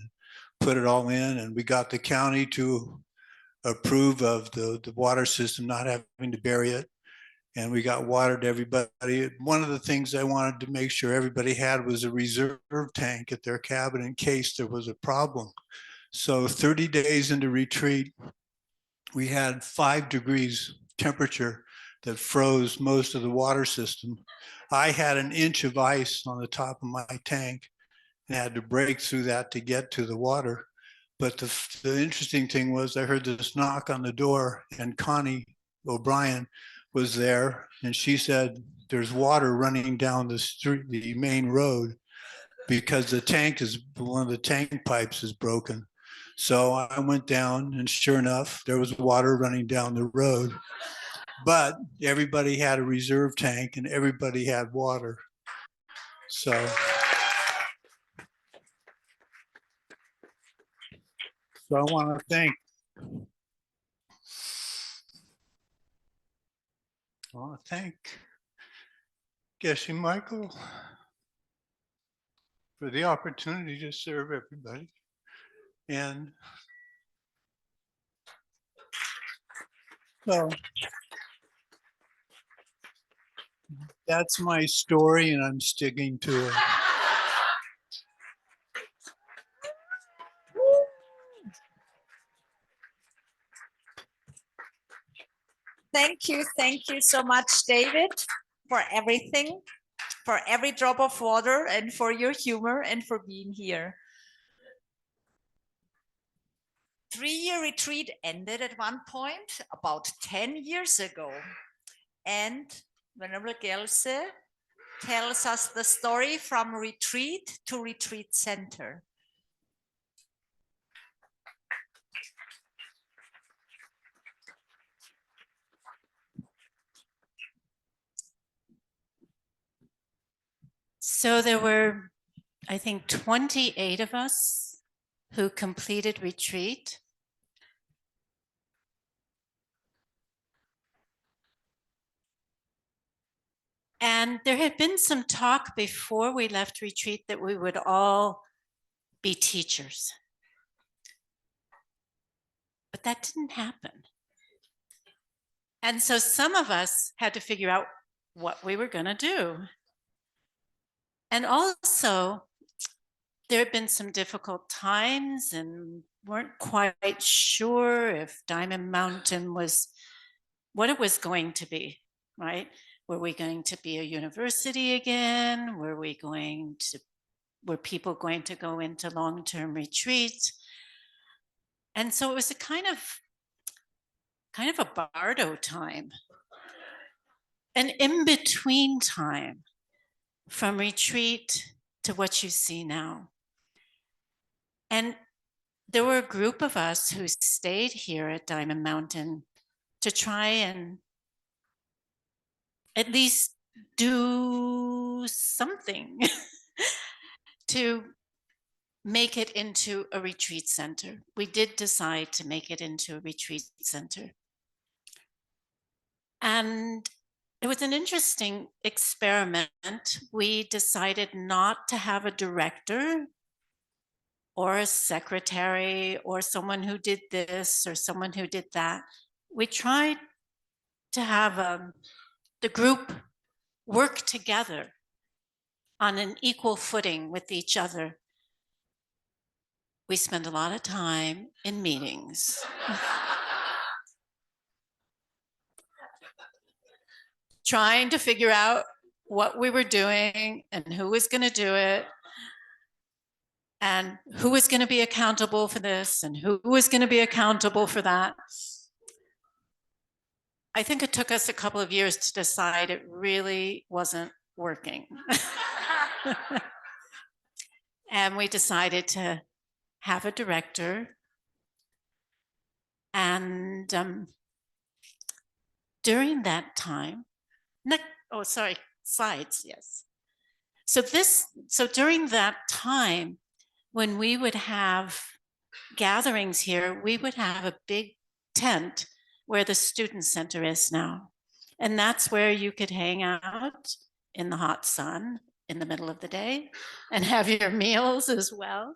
put it all in. And we got the county to approve of the water system, not having to bury it. And we got water to everybody. One of the things I wanted to make sure everybody had was a reserve tank at their cabin in case there was a problem. So 30 days into retreat, we had 5 degrees temperature that froze most of the water system. I had an inch of ice on the top of my tank and had to break through that to get to the water. But the interesting thing was I heard this knock on the door, and Connie O'Brien was there, and she said, there's water running down the street, the main road, because one of the tank pipes is broken. So I went down, and sure enough, there was water running down the road. But everybody had a reserve tank, and everybody had water. So I want to thank Geshe Michael for the opportunity to serve everybody. And so that's my story, and I'm sticking to it. Thank you so much, David, for everything, for every drop of water, and for your humor, and for being here. 3-year retreat ended at one point about 10 years ago. And Venerable Geshe tells us the story from retreat to retreat center. So there were, I think, 28 of us who completed retreat. And there had been some talk before we left retreat that we would all be teachers. But that didn't happen. And so some of us had to figure out what we were going to do. And also, there had been some difficult times and weren't quite sure if Diamond Mountain was what it was going to be, right? Were we going to be a university again? Were people going to go into long-term retreats? And so it was a kind of a bardo time, an in-between time from retreat to what you see now. And there were a group of us who stayed here at Diamond Mountain to try and at least do something to make it into a retreat center. We did decide to make it into a retreat center. And it was an interesting experiment. We decided not to have a director or a secretary or someone who did this or someone who did that. We tried to have the group work together on an equal footing with each other. We spent a lot of time in meetings. Trying to figure out what we were doing and who was going to do it and who was going to be accountable for this and who was going to be accountable for that. I think it took us a couple of years to decide it really wasn't working. And we decided to have a director. And during that time, slides, yes. So during that time, when we would have gatherings here, we would have a big tent where the student center is now. And that's where you could hang out in the hot sun in the middle of the day and have your meals as well.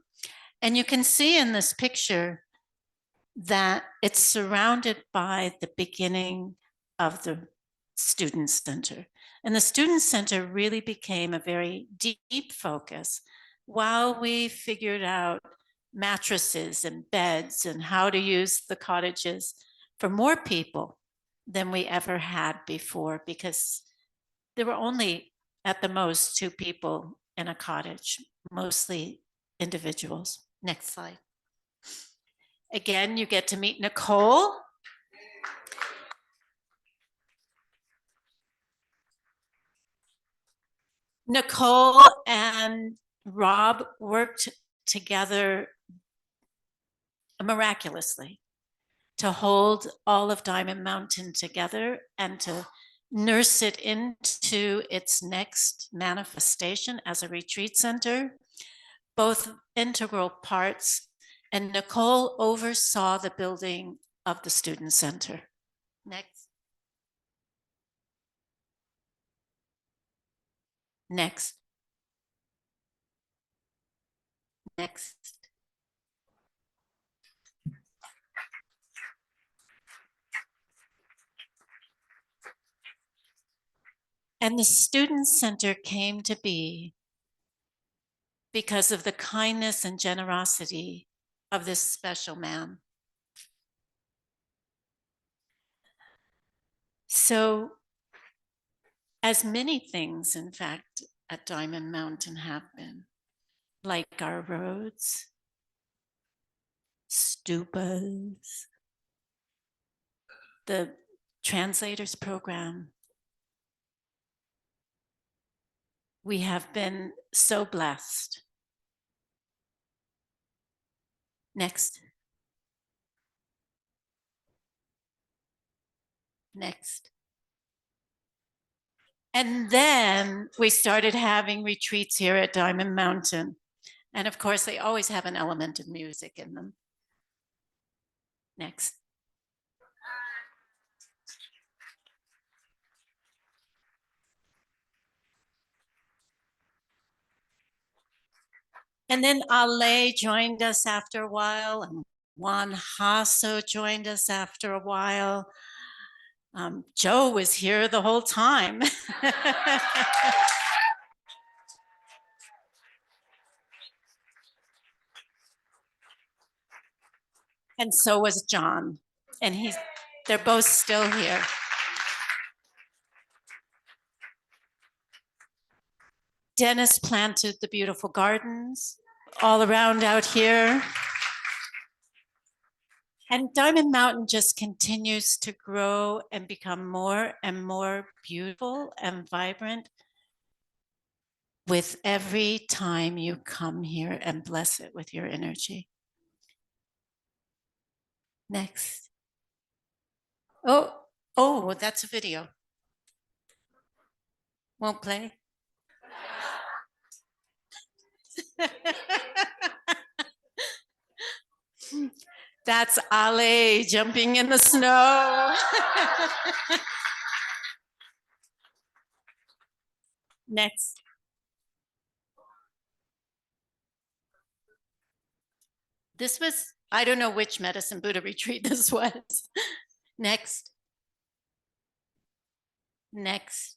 And you can see in this picture that it's surrounded by the beginning of the student center. And the student center really became a very deep focus while we figured out mattresses and beds and how to use the cottages for more people than we ever had before, because there were only at the most 2 people in a cottage, mostly individuals. Next slide. Again, you get to meet Nicole. Nicole and Rob worked together miraculously to hold all of Diamond Mountain together and to nurse it into its next manifestation as a retreat center, both integral parts. And Nicole oversaw the building of the student center. Next. Next. Next. And the student center came to be because of the kindness and generosity of this special man. So, as many things, in fact, at Diamond Mountain have been, like our roads, stupas, the translators program. We have been so blessed. Next. Next. And then we started having retreats here at Diamond Mountain. And of course, they always have an element of music in them. Next. And then Ale joined us after a while, and Juan Hasso joined us after a while. Joe was here the whole time. And so was John. And they're both still here. Dennis planted the beautiful gardens all around out here. And Diamond Mountain just continues to grow and become more and more beautiful and vibrant with every time you come here and bless it with your energy. Next. Oh, that's a video. Won't play. That's Ale jumping in the snow. Next. This was, I don't know which Medicine Buddha retreat this was. Next. Next.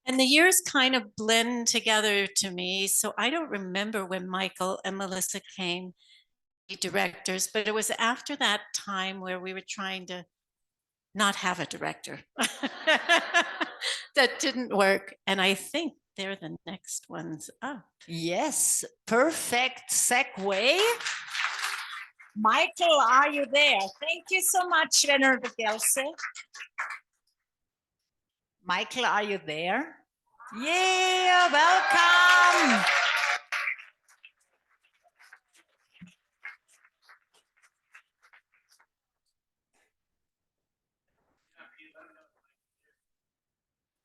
And the years kind of blend together to me. So I don't remember when Michael and Melissa came, directors, but it was after that time where we were trying to not have a director. That didn't work. And I think they're the next ones up. Yes, perfect segue. Michael, are you there? Thank you so much, Venerable Geshe. Michael, are you there? Yeah, welcome.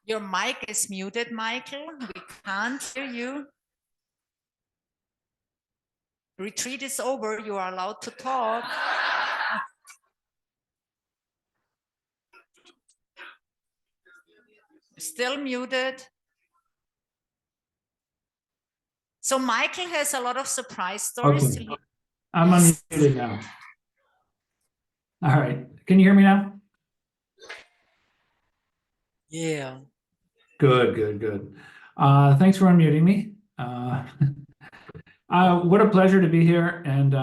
Your mic is muted, Michael. We can't hear you. Retreat is over. You are allowed to talk. Still muted. So Michael has a lot of surprise stories. Okay. I'm unmuted now. All right. Can you hear me now? Yeah. Good, good, good. Thanks for unmuting me. What a pleasure to be here. And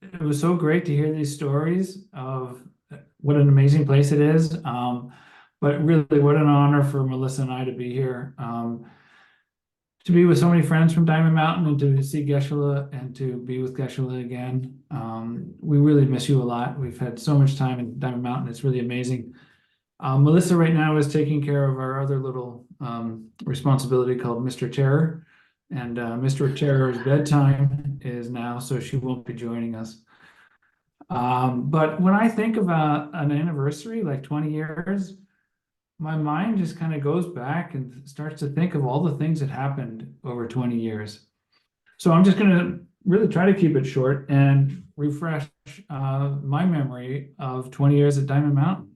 it was so great to hear these stories of what an amazing place it is. But really, what an honor for Melissa and I to be here. To be with so many friends from Diamond Mountain and to see Geshe and to be with Geshe again. We really miss you a lot. We've had so much time in Diamond Mountain. It's really amazing. Melissa right now is taking care of our other little responsibility called Mr. Terror. And Mr. Terror's bedtime is now, so she won't be joining us. But when I think about an anniversary, like 20 years, my mind just kind of goes back and starts to think of all the things that happened over 20 years. So I'm just going to really try to keep it short and refresh my memory of 20 years at Diamond Mountain.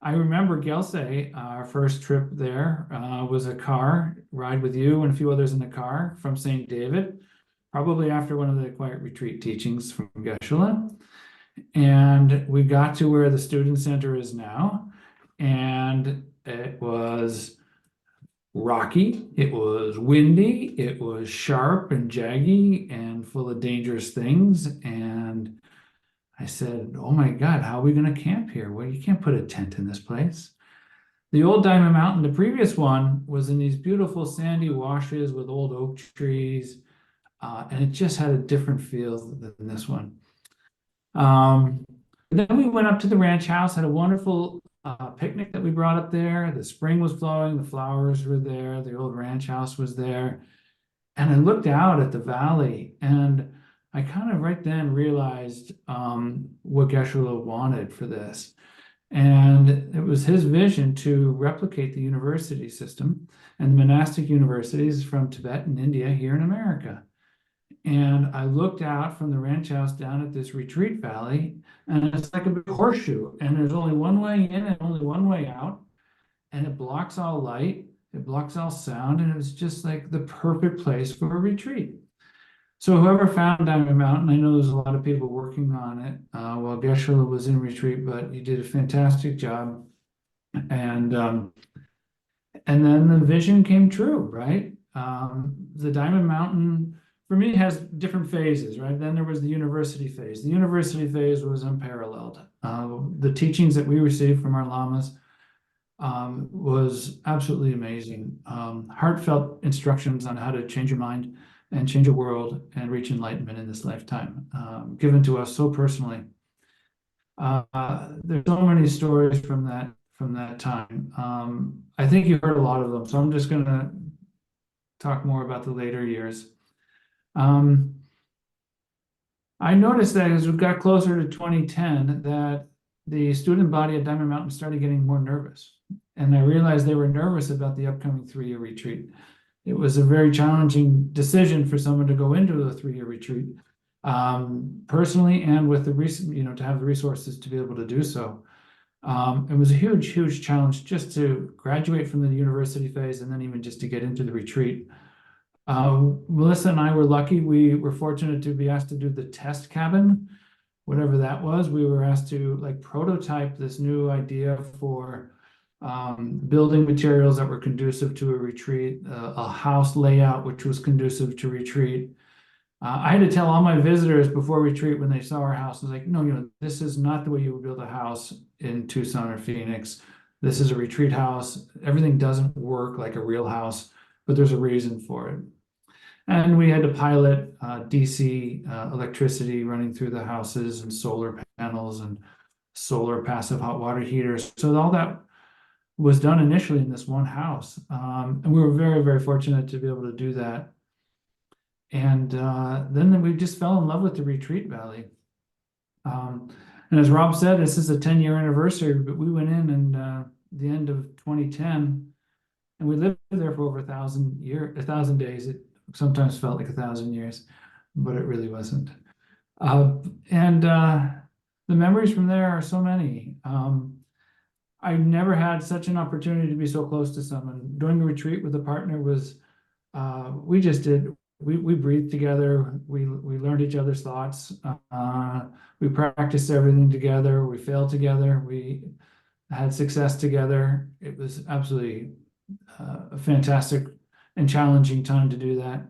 I remember Geshe, our first trip there was a car ride with you and a few others in the car from St. David, probably after one of the Quiet Retreat teachings from Geshe. And we got to where the student center is now. And it was rocky, it was windy, it was sharp and jaggy and full of dangerous things. And I said, oh my God, how are we going to camp here? Well, you can't put a tent in this place. The old Diamond Mountain, the previous one, was in these beautiful sandy washes with old oak trees. And it just had a different feel than this one. Then we went up to the ranch house, had a wonderful picnic that we brought up there. The spring was flowing, the flowers were there, the old ranch house was there. And I looked out at the valley and I kind of right then realized what Geshe wanted for this. And it was his vision to replicate the university system and the monastic universities from Tibet and India here in America. And I looked out from the ranch house down at this retreat valley, and it's like a big horseshoe, and there's only one way in and only one way out, and it blocks all light, it blocks all sound, and it was just like the perfect place for a retreat. So whoever found Diamond Mountain, I know there's a lot of people working on it while Geshe was in retreat, but he did a fantastic job. And And then the vision came true, right? The Diamond Mountain, for me, has different phases, right? Then there was the university phase. The university phase was unparalleled. The teachings that we received from our lamas was absolutely amazing. Heartfelt instructions on how to change your mind and change a world and reach enlightenment in this lifetime, given to us so personally. There's so many stories from that time. I think you've heard a lot of them, so I'm just going to talk more about the later years. I noticed that as we got closer to 2010, that the student body at Diamond Mountain started getting more nervous. And I realized they were nervous about the upcoming 3-year retreat. It was a very challenging decision for someone to go into a 3-year retreat, personally, and with the to have the resources to be able to do so. It was a huge, huge challenge just to graduate from the university phase and then even just to get into the retreat. Melissa and I were lucky. We were fortunate to be asked to do the test cabin, whatever that was. We were asked to like prototype this new idea for building materials that were conducive to a retreat, a house layout which was conducive to retreat. I had to tell all my visitors before retreat when they saw our house, I was like, no, this is not the way you would build a house in Tucson or Phoenix. This is a retreat house. Everything doesn't work like a real house, but there's a reason for it. And we had to pilot DC electricity running through the houses and solar panels and solar passive hot water heaters. So all that was done initially in this one house. And we were very, very fortunate to be able to do that. And then we just fell in love with the retreat valley. And as Rob said, this is a 10-year anniversary, but we went in the end of 2010, and we lived there for over 1,000 days. It sometimes felt like 1,000 years, but it really wasn't. And the memories from there are so many. I never had such an opportunity to be so close to someone. Doing a retreat with a partner was, we breathed together. We learned each other's thoughts. We practiced everything together. We failed together. We had success together. It was absolutely a fantastic and challenging time to do that.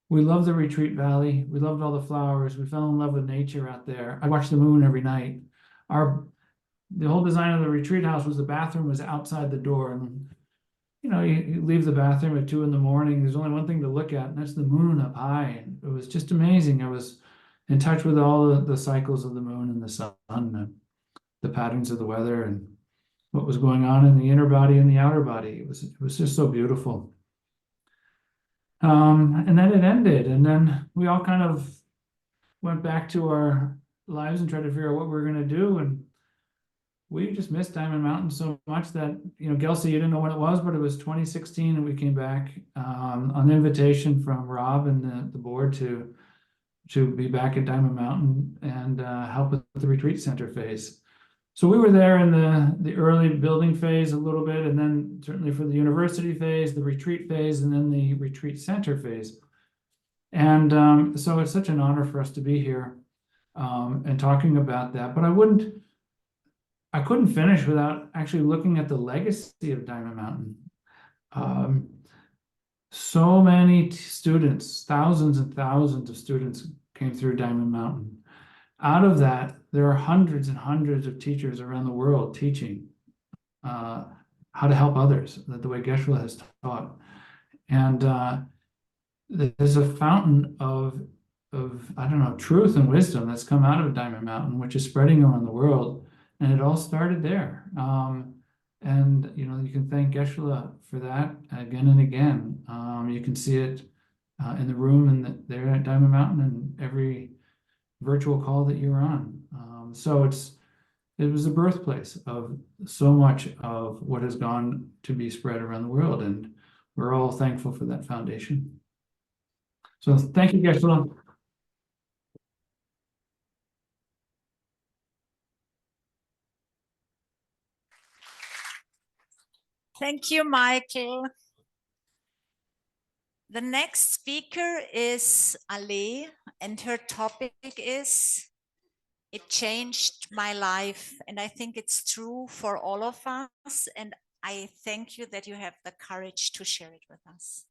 We loved the retreat valley. We loved all the flowers. We fell in love with nature out there. I watched the moon every night. The whole design of the retreat house was the bathroom was outside the door. And you leave the bathroom at 2 a.m. There's only one thing to look at, and that's the moon up high. And it was just amazing. I was in touch with all the cycles of the moon and the sun, and the patterns of the weather, and what was going on in the inner body and the outer body. It was just so beautiful. And then it ended, and then we all kind of went back to our lives and tried to figure out what we were going to do. And we just missed Diamond Mountain so much that, Geshe, you didn't know what it was, but it was 2016, and we came back on the invitation from Rob and the board to be back at Diamond Mountain and help with the retreat center phase. So we were there in the early building phase a little bit, and then certainly for the university phase, the retreat phase, and then the retreat center phase. And so it's such an honor for us to be here and talking about that. But I couldn't finish without actually looking at the legacy of Diamond Mountain. So many students, thousands and thousands of students came through Diamond Mountain. Out of that, there are hundreds and hundreds of teachers around the world teaching how to help others, the way Geshe has taught. And there's a fountain of truth and wisdom that's come out of Diamond Mountain, which is spreading around the world. And it all started there. And you can thank Geshe for that again and again. You can see it in the room and there at Diamond Mountain and every virtual call that you're on. So it was the birthplace of so much of what has gone to be spread around the world, and we're all thankful for that foundation. So thank you, Geshe. Thank you, Michael. The next speaker is Ale, and her topic is "It changed my life." And I think it's true for all of us. And I thank you that you have the courage to share it with us.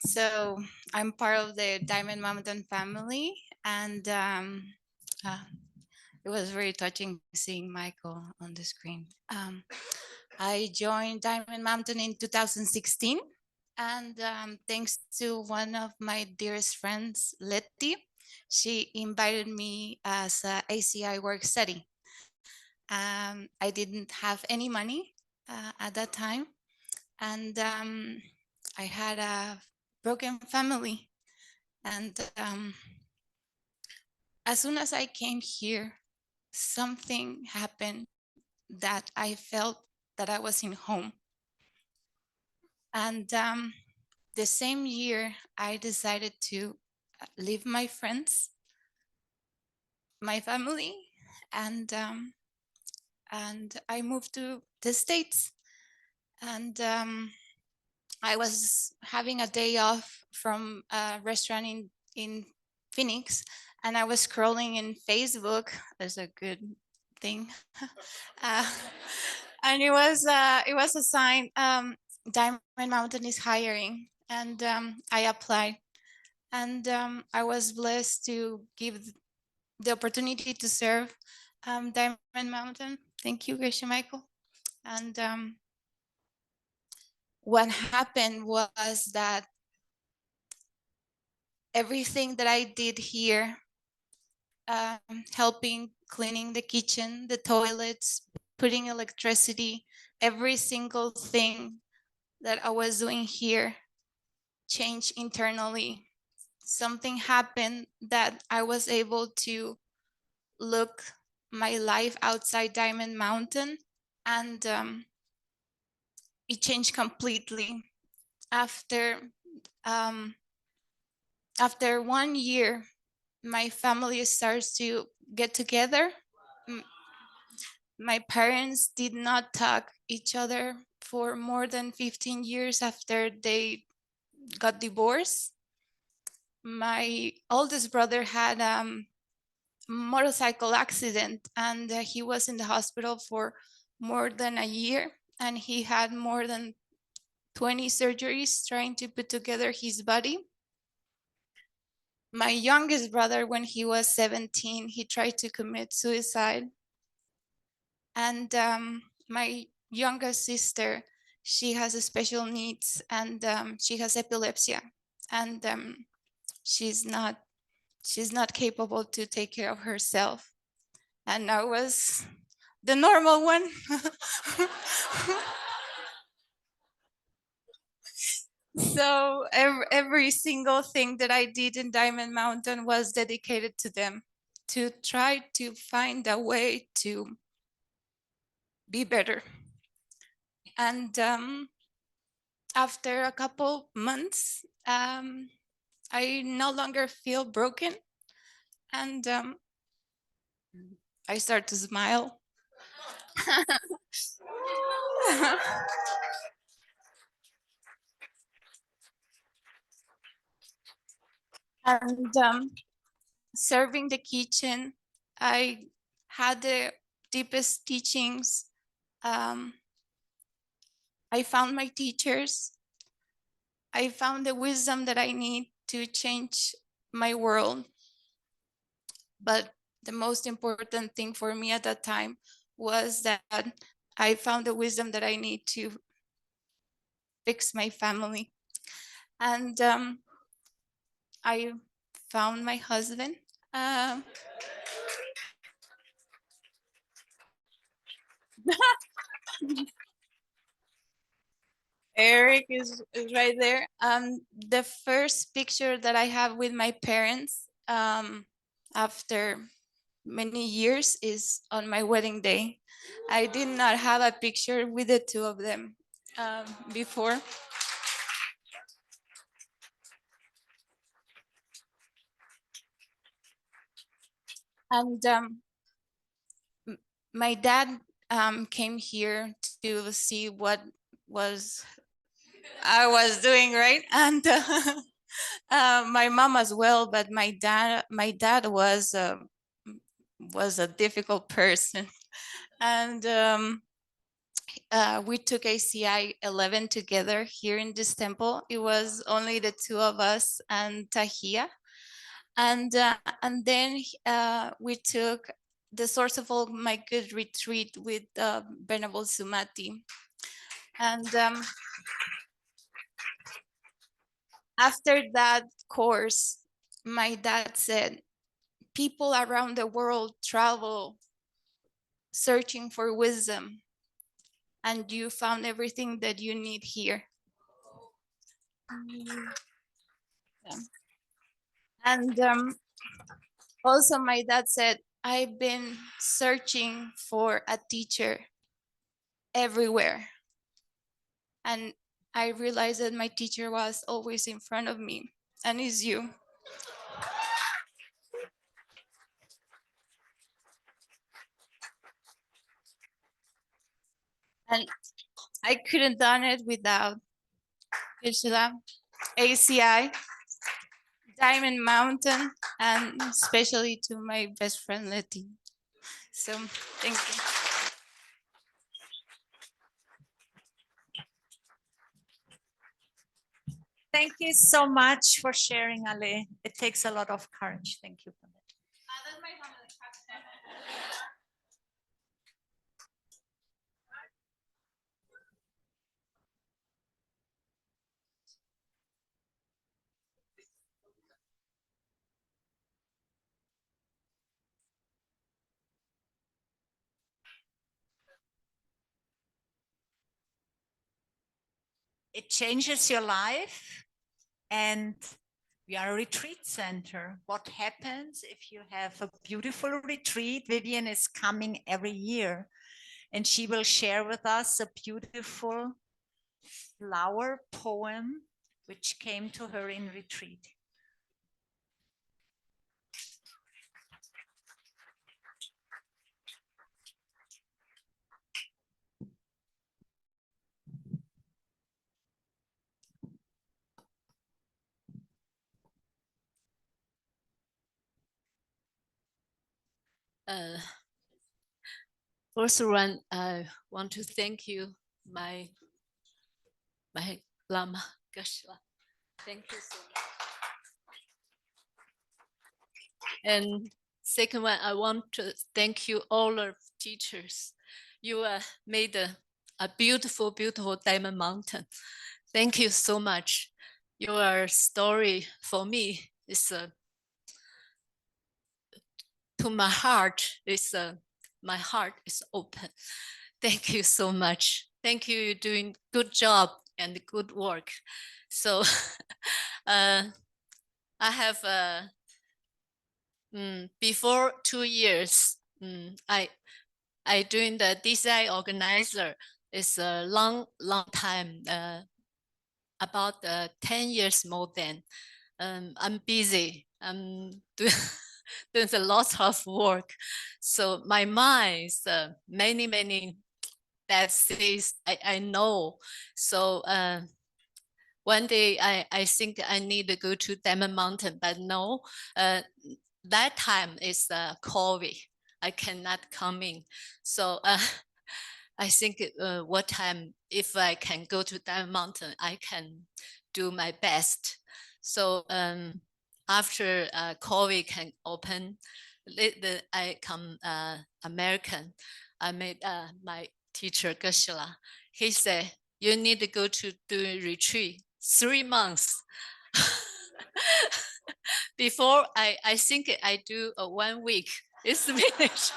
So I'm part of the Diamond Mountain family, and it was very touching seeing Michael on the screen. I joined Diamond Mountain in 2016, and thanks to one of my dearest friends, Letty, she invited me as a ACI work study. I didn't have any money at that time, and I had a broken family. And as soon as I came here, something happened that I felt that I was in home. And the same year, I decided to leave my friends, my family, and I moved to the States. And I was having a day off from a restaurant in Phoenix, and I was scrolling in Facebook. That's a good thing. And it was a sign, Diamond Mountain is hiring, and I applied. And I was blessed to give the opportunity to serve Diamond Mountain. Thank you, Geshe Michael. And what happened was that everything that I did here, helping cleaning the kitchen, the toilets, putting electricity, every single thing that I was doing here changed internally. Something happened that I was able to look my life outside Diamond Mountain, and it changed completely. After 1 year, my family starts to get together. My parents did not talk each other for more than 15 years after they got divorced. My oldest brother had a motorcycle accident, and he was in the hospital for more than a year, and he had more than 20 surgeries trying to put together his body. My youngest brother, when he was 17, he tried to commit suicide. And my youngest sister, she has special needs, and she has epilepsy, and she's not capable to take care of herself. And I was the normal one. So every single thing that I did in Diamond Mountain was dedicated to them, to try to find a way to be better. And after a couple months, I no longer feel broken, and I start to smile. And serving the kitchen, I had the deepest teachings. I found my teachers. I found the wisdom that I need to change my world. But the most important thing for me at that time was that I found the wisdom that I need to fix my family. And I found my husband. Eric is right there. The first picture that I have with my parents after many years is on my wedding day. I did not have a picture with the two of them before. And my dad came here to see what I was doing, right? And My mom as well, but my dad was a difficult person, and we took ACI 11 together here in this temple. It was only the two of us and Tahia, and then we took the source of all my good retreat with Venerable Sumati, and after that course, my dad said, people around the world travel searching for wisdom, and you found everything that you need here. Yeah. And also my dad said, I've been searching for a teacher everywhere. And I realized that my teacher was always in front of me, and it's you. And I couldn't done it without Geshe, ACI, Diamond Mountain, and especially to my best friend Letty. So thank you. Thank you so much for sharing, Ale. It takes a lot of courage. Thank you for that. It changes your life, and we are a retreat center. What happens if you have a beautiful retreat? Vivian is coming every year, and she will share with us a beautiful flower poem which came to her in retreat. First one, I want to thank you, my Lama Geshe. Thank you so much. And second one, I want to thank you, all our teachers. You made a beautiful, beautiful Diamond Mountain. Thank you so much. Your story for me is to my heart. My heart is open. Thank you so much. Thank you. You're doing good job and good work. So I have before 2 years, I doing the DCI organizer. It's a long time, about 10 years more than. I'm busy. I'm doing a lot of work. So my mind is many that things I know. So one day I think I need to go to Diamond Mountain, but no, that time is COVID. I cannot come in. So I think what time, if I can go to Diamond Mountain, I can do my best. So after COVID can open, I come American. I met my teacher Geshe. He said, you need to go to do a retreat 3 months. Before I think I do 1 week. It's finished.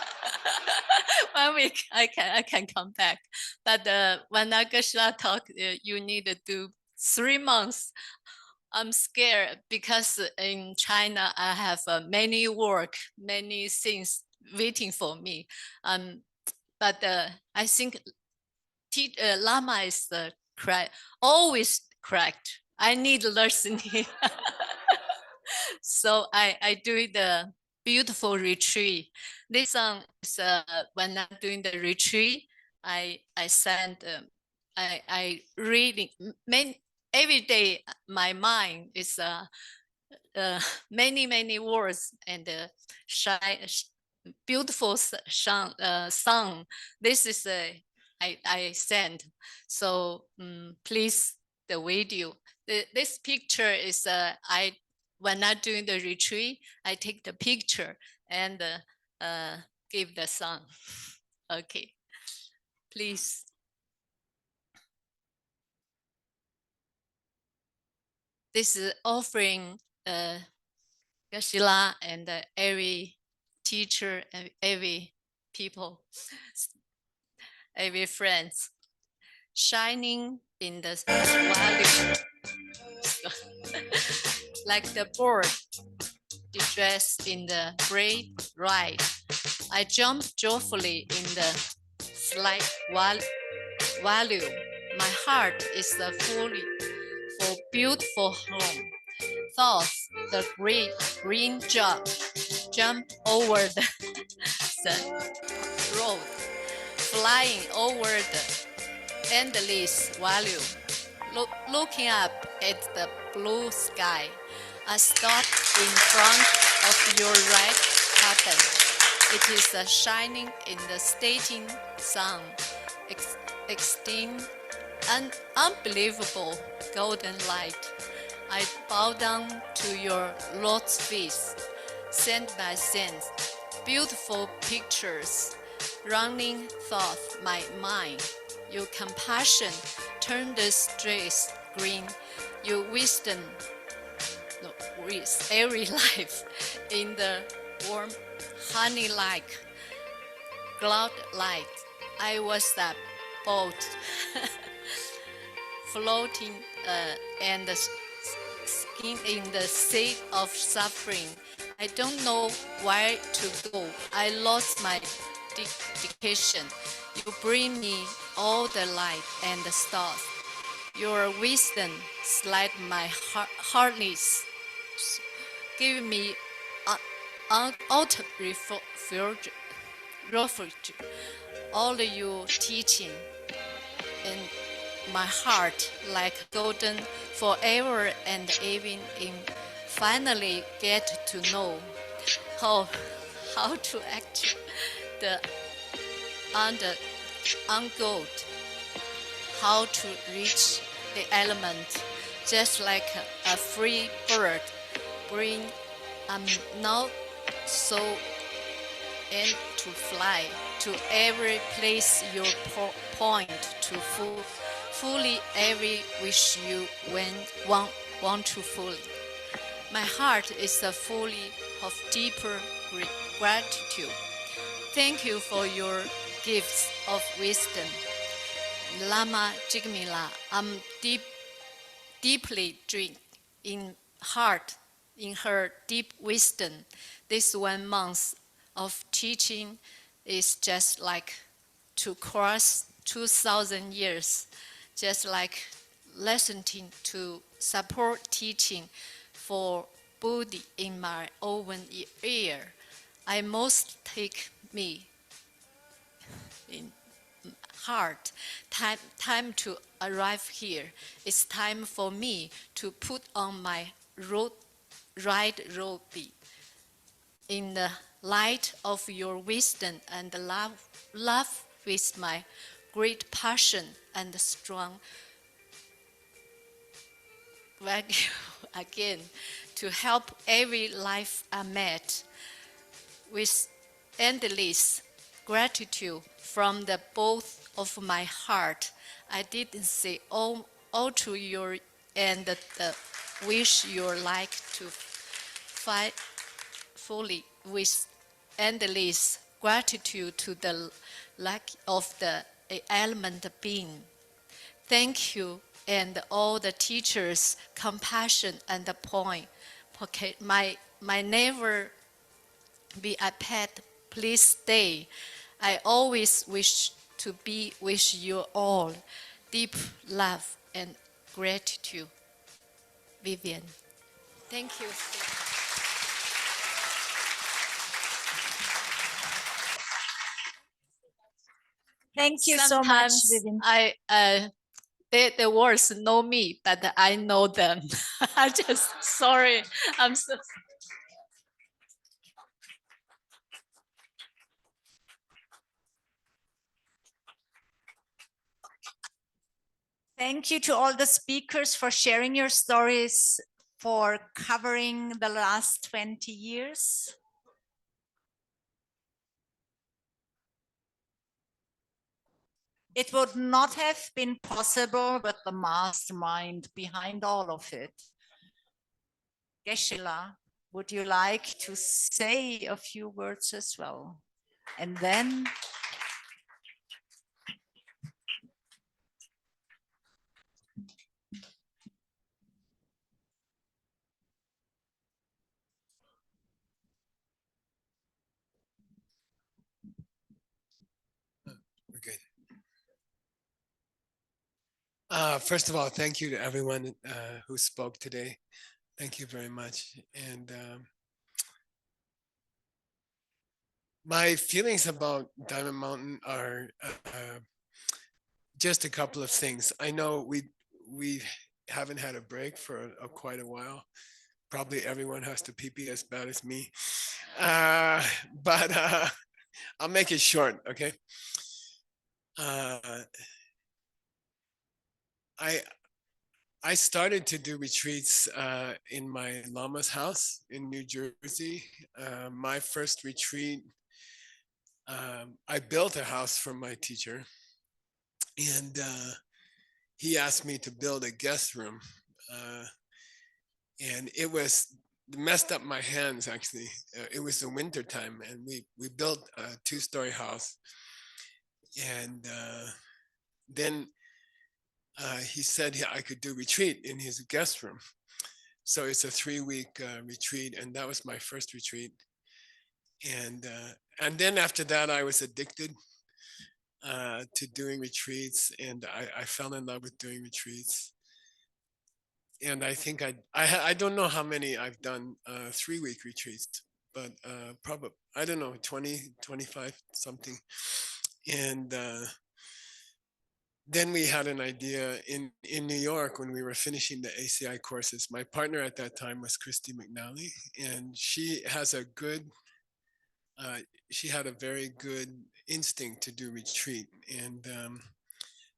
1 week I can come back. But when Geshe talk, you need to do 3 months. I'm scared because in China I have many work, many things waiting for me. But I think Lama is correct, always correct. I need listening. So I do the beautiful retreat. This song is when I'm doing the retreat, I send I reading every day my mind is many words and beautiful song. This is I sent. So please the video. This picture is when I doing the retreat, I take the picture and give the song. Okay, please. This is offering Yashila and every teacher and every people, every friends, shining in the value, like the bird dressed in the bright light. I jump joyfully in the slight value. My heart is fully for beautiful home. Thoughts, the great green jump over the road, flying over the endless value. Looking up at the blue sky, I stop in front of your red curtain. It is shining in the stating sun, esteemed, an unbelievable golden light. I bow down to your Lord's feet, scent by scent, beautiful pictures, running thought my mind. Your compassion turn the stress green. Your wisdom with every life in the warm honey-like cloud light. I was that boat floating and skin in the sea of suffering. I don't know where to go. I lost my dedication. You bring me all the light and the stars. Your wisdom slide my heartless. Give me out refuge. All your teaching in my heart like golden forever and even in finally get to know how to act the ungold, how to reach the element, just like a free bird. Bring not so and to fly to every place you point to fully every wish you want to fully. My heart is full of deeper gratitude. Thank you for your gifts of wisdom. Lama Jigmila, I'm deeply drink in heart in her deep wisdom. This 1 month of teaching is just like to cross 2,000 years, just like listening to support teaching for Buddha in my own ear. I most take me in heart, time to arrive here. It's time for me to put on my right robe in the light of your wisdom and love with my great passion and strong value again to help every life I met with endless gratitude from the both of my heart. I didn't say all to your and the wish your like to fight fully with endless gratitude to the lack of the element being. Thank you and all the teachers' compassion and the point. Okay, my never be a pet, please stay. I always wish to be with you all. Deep love and gratitude. Vivian. Thank you. Thank you so much, Sometimes Vivian. I the words know me, but I know them. I just sorry. I'm so Thank you to all the speakers for sharing your stories, for covering the last 20 years. It would not have been possible with the mastermind behind all of it. Geshe, would you like to say a few words as well? And then we're good. First of all, thank you to everyone who spoke today. Thank you very much. And my feelings about Diamond Mountain are just a couple of things. I know we haven't had a break for quite a while. Probably everyone has to pee-pee as bad as me. But I'll make it short, okay? I started to do retreats in my Lama's house in New Jersey. My first retreat, I built a house for my teacher, and he asked me to build a guest room. And it messed up my hands, actually. It was the winter time, and we built a 2-story house. And then he said I could do retreat in his guest room. So it's a 3-week retreat, and that was my first retreat. And then after that, I was addicted to doing retreats, and I fell in love with doing retreats. And I think I don't know how many I've done 3-week retreats, but probably, I don't know, 20, 25, something. And then we had an idea in New York when we were finishing the ACI courses. My partner at that time was Christy McNally, and she has a good, she had a very good instinct to do retreat. And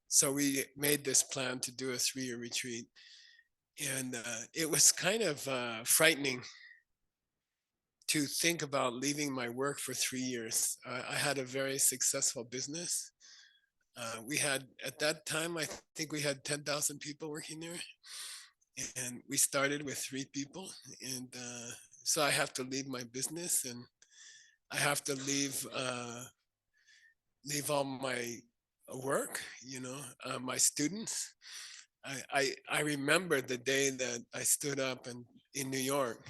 so we made this plan to do a 3-year retreat. And it was kind of frightening to think about leaving my work for 3 years. I had a very successful business. We had, at that time, I think we had 10,000 people working there. And we started with 3 people. And so I have to leave my business, and I have to leave all my work, you know, my students. I remember the day that I stood up in New York,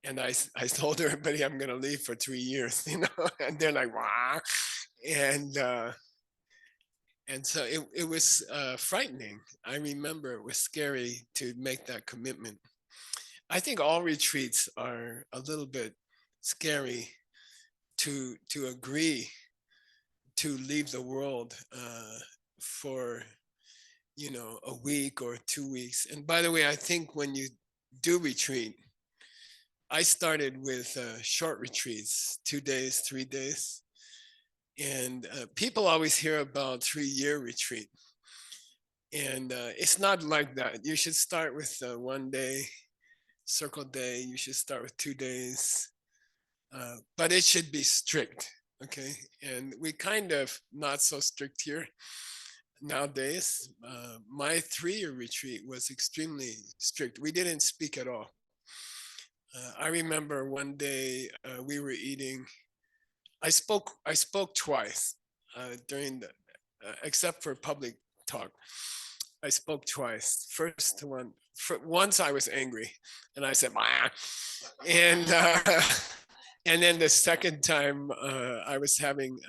and I told everybody I'm going to leave for 3 years, you know, and they're like, wow. And so it was frightening. I remember it was scary to make that commitment. I think all retreats are a little bit scary to agree to leave the world for, you know, a week or 2 weeks. And by the way, I think when you do retreat, I started with short retreats, 2 days, 3 days. And people always hear about 3-year retreat. And it's not like that. You should start with 1 day, circle day. You should start with 2 days. But it should be strict, okay? And we kind of not so strict here nowadays. My 3-year retreat was extremely strict. We didn't speak at all. I remember one day we were eating. I spoke twice during the, except for public talk. I spoke twice. First one, once I was angry, and I said, "Bah!" And then the second time I was having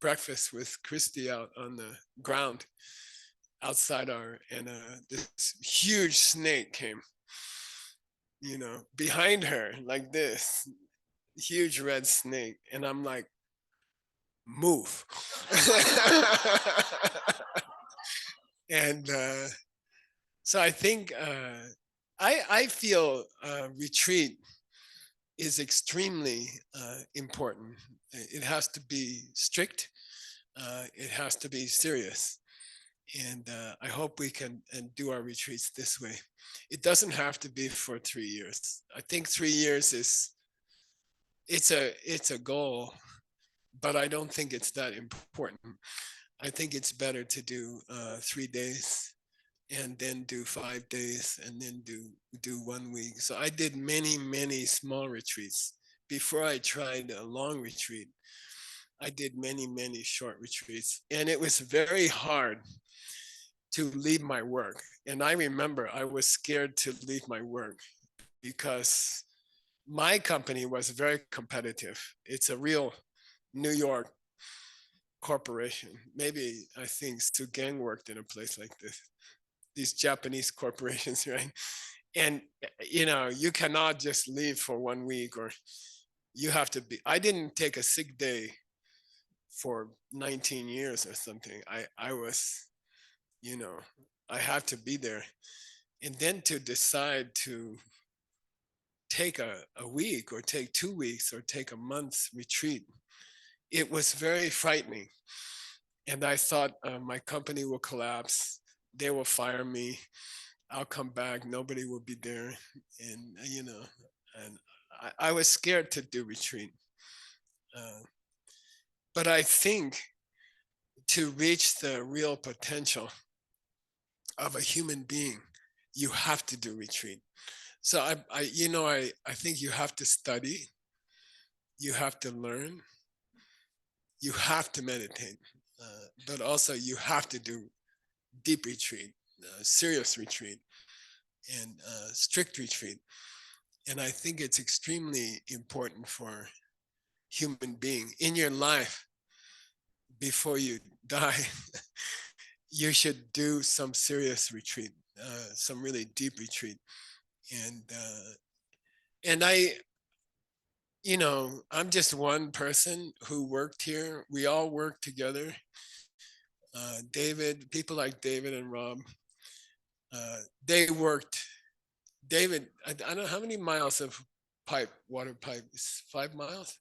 breakfast with Christy out on the ground outside and this huge snake came, you know, behind her like this. Huge red snake, and I'm like, move. And so I think I feel retreat is extremely important. It has to be strict. It has to be serious. And I hope we can do our retreats this way. It doesn't have to be for 3 years. I think 3 years it's a goal, but I don't think it's that important. I think it's better to do 3 days and then do 5 days and then do 1 week. So I did many small retreats. Before I tried a long retreat, I did many short retreats. And it was very hard to leave my work. And I remember I was scared to leave my work because my company was very competitive. It's a real New York corporation. Maybe I think Su Gang worked in a place like this, these Japanese corporations, right? And you cannot just leave for 1 week, or you have to be. I didn't take a sick day for 19 years or something. I was, I had to be there. And then to decide to take a week or take 2 weeks or take a month's retreat, it was very frightening. And I thought my company will collapse. They will fire me. I'll come back. Nobody will be there. And, and I was scared to do retreat. But I think to reach the real potential of a human being, you have to do retreat. So I think you have to study, you have to learn, you have to meditate, but also you have to do deep retreat, serious retreat, and strict retreat. And I think it's extremely important for human being in your life. Before you die, you should do some serious retreat, some really deep retreat. And I'm just one person who worked here. We all worked together. People like David and Rob, they worked. David, I don't know how many miles of water pipe, 5 miles?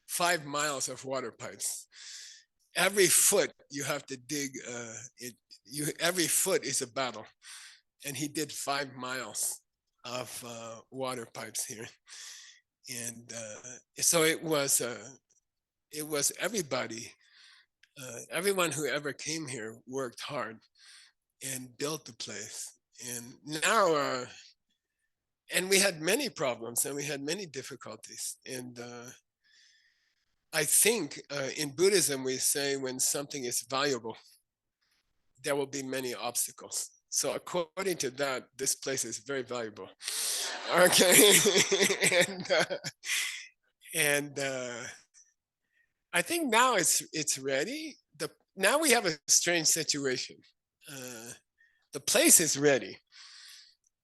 5 miles of water pipes. Every foot you have to dig, every foot is a battle. And he did 5 miles of water pipes here. And so it was everybody, everyone who ever came here worked hard and built the place. And now, and we had many problems and we had many difficulties. And I think in Buddhism, we say when something is valuable, there will be many obstacles. So according to that, this place is very valuable. Okay. and I think now it's ready. Now we have a strange situation. The place is ready.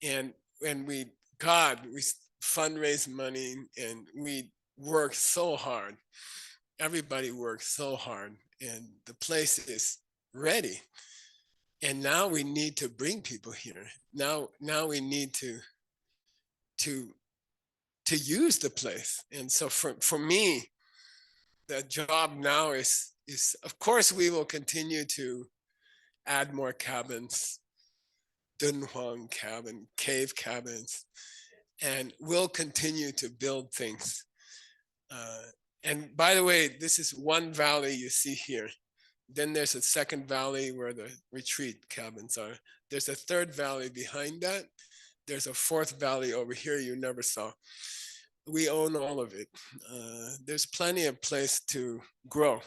And when we fundraise money and we work so hard. Everybody works so hard and the place is ready. And now we need to bring people here. Now we need to use the place. And so for me, the job now is of course we will continue to add more cabins, Dunhuang cabin, cave cabins, and we'll continue to build things. And by the way, this is one valley you see here. Then there's a second valley where the retreat cabins are. There's a third valley behind that. There's a fourth valley over here you never saw. We own all of it. There's plenty of place to grow.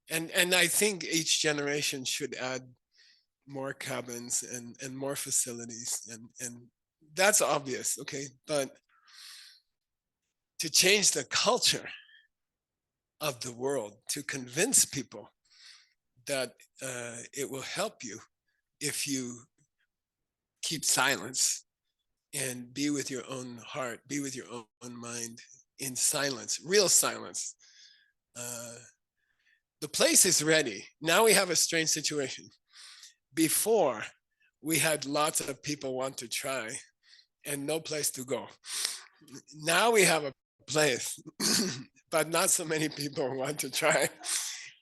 And I think each generation should add more cabins and more facilities. And that's obvious, okay? But to change the culture of the world, to convince people that it will help you if you keep silence and be with your own heart, be with your own mind in silence, real silence. The place is ready. Now we have a strange situation. before we had lots of people want to try and no place to go. Now we have a place, but not so many people want to try.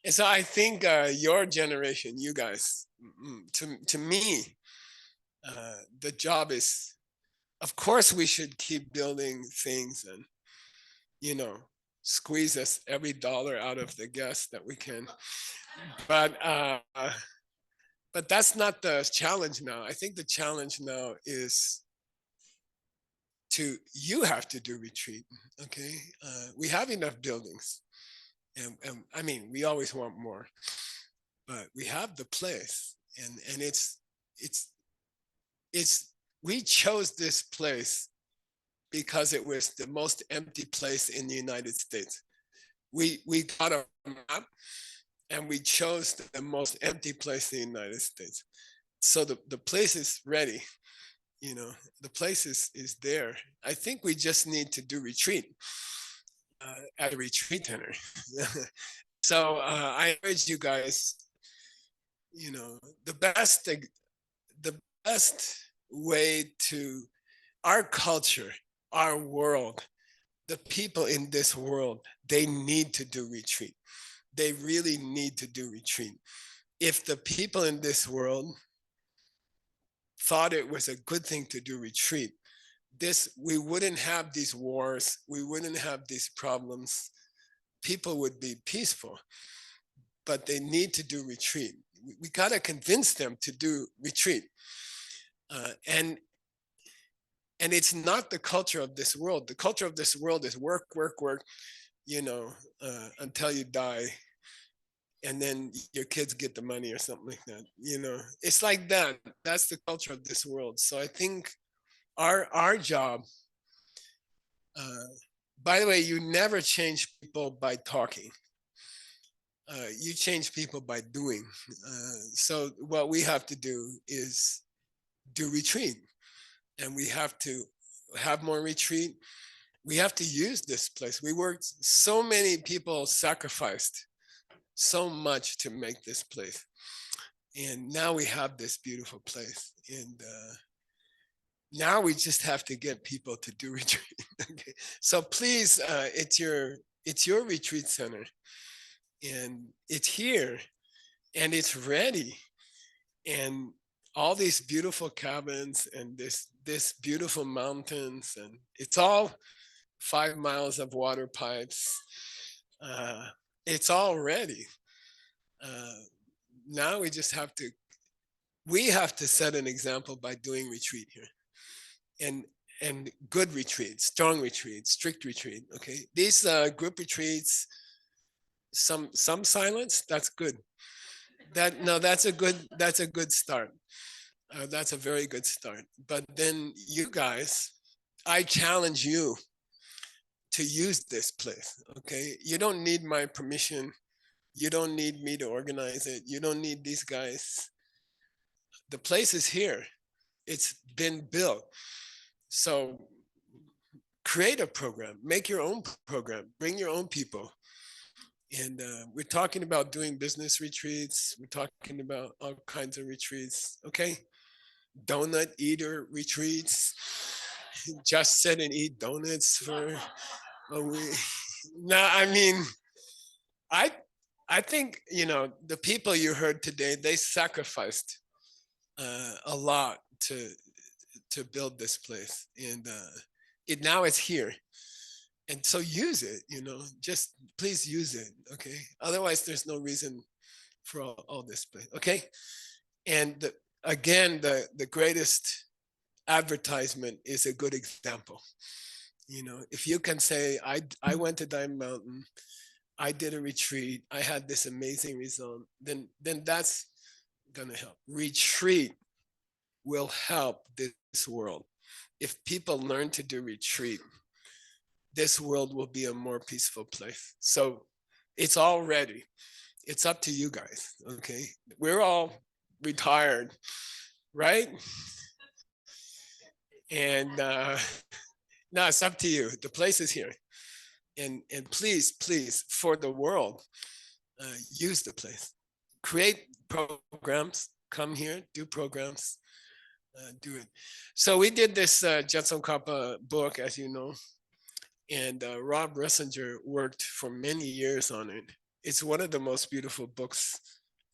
And so I think your generation, you guys, to me, the job is, of course, we should keep building things and, you know, squeeze us every dollar out of the guests that we can. But that's not the challenge now. I think the challenge now is you have to do retreat, okay? We have enough buildings. And I mean, we always want more, but we have the place, and we chose this place because it was the most empty place in the United States. We got a map and we chose the most empty place in the United States. So the place is ready, you know, the place is there. I think we just need to do retreat at a retreat center. So I urge you guys, you know, the best way to our culture, our world, the people in this world, they need to do retreat. They really need to do retreat. If the people in this world thought it was a good thing to do retreat, we wouldn't have these wars, we wouldn't have these problems. People would be peaceful, but they need to do retreat. We gotta convince them to do retreat. And it's not the culture of this world. The culture of this world is work, work, work, you know, until you die. And then your kids get the money or something like that. You know, it's like that. That's the culture of this world. So I think our job, by the way, you never change people by talking. You change people by doing. So what we have to do is do retreat. And we have to have more retreat. We have to use this place. We worked, so many people sacrificed so much to make this place. And now we have this beautiful place. And now we just have to get people to do retreat. Okay. So please, it's your retreat center. And it's here and it's ready. And all these beautiful cabins and this beautiful mountains, and it's all 5 miles of water pipes. It's all ready. Now we just have to set an example by doing retreat here, and good retreat, strong retreat, strict retreat. Okay, these group retreats, some silence, that's good. That's a good start. That's a very good start. But then you guys, I challenge you to use this place, okay? You don't need my permission. You don't need me to organize it. You don't need these guys. The place is here. It's been built. So create a program, make your own program, bring your own people. And we're talking about doing business retreats. We're talking about all kinds of retreats, okay? Donut eater retreats. Just sit and eat donuts for a week. No, I mean, I think, you know, the people you heard today, they sacrificed a lot to build this place. And now it's here. And so use it, you know, just please use it, okay? Otherwise, there's no reason for all this place, okay? And again, the greatest advertisement is a good example. You know, if you can say, I went to Diamond Mountain, I did a retreat, I had this amazing result, then that's gonna help. Retreat will help this world. If people learn to do retreat, this world will be a more peaceful place. So it's all ready. It's up to you guys, okay? We're all retired, right? And no, it's up to you. The place is here. And please, for the world, use the place. Create programs, come here, do programs, do it. So we did this Jetson Kappa book, as you know, and Rob Ressinger worked for many years on it. It's one of the most beautiful books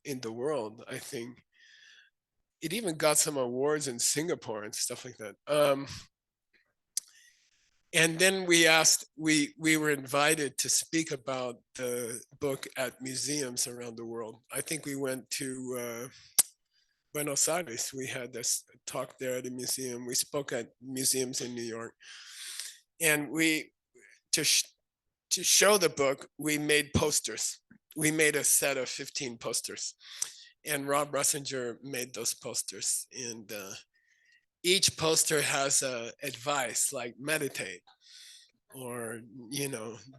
in the world, I think. It even got some awards in Singapore and stuff like that. And then we were invited to speak about the book at museums around the world. I think we went to Buenos Aires. We had this talk there at a museum. We spoke at museums in New York. And to show the book, we made posters. We made a set of 15 posters. And Rob Ressinger made those posters. And each poster has advice like meditate or,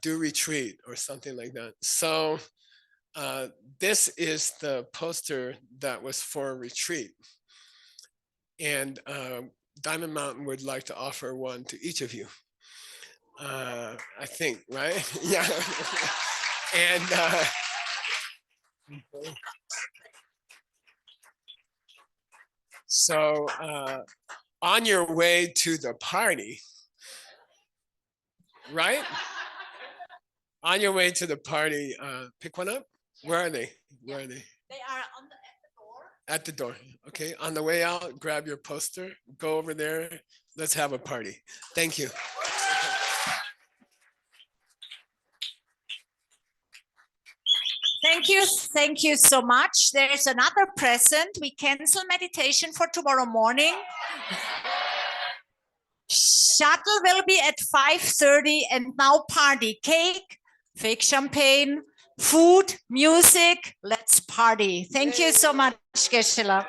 do retreat or something like that. So this is the poster that was for a retreat. And Diamond Mountain would like to offer one to each of you. I think, right? Yeah. And so on your way to the party, right? On your way to the party, pick one up. Where are they? Where are they? They are at the door. At the door. Okay. On the way out, grab your poster, go over there. Let's have a party. Thank you. Thank you so much. There's another present. We cancel meditation for tomorrow morning. Shuttle will be at 5:30 and now party. Cake, fake champagne, food, music. Let's party. Thank you so much, Geshe.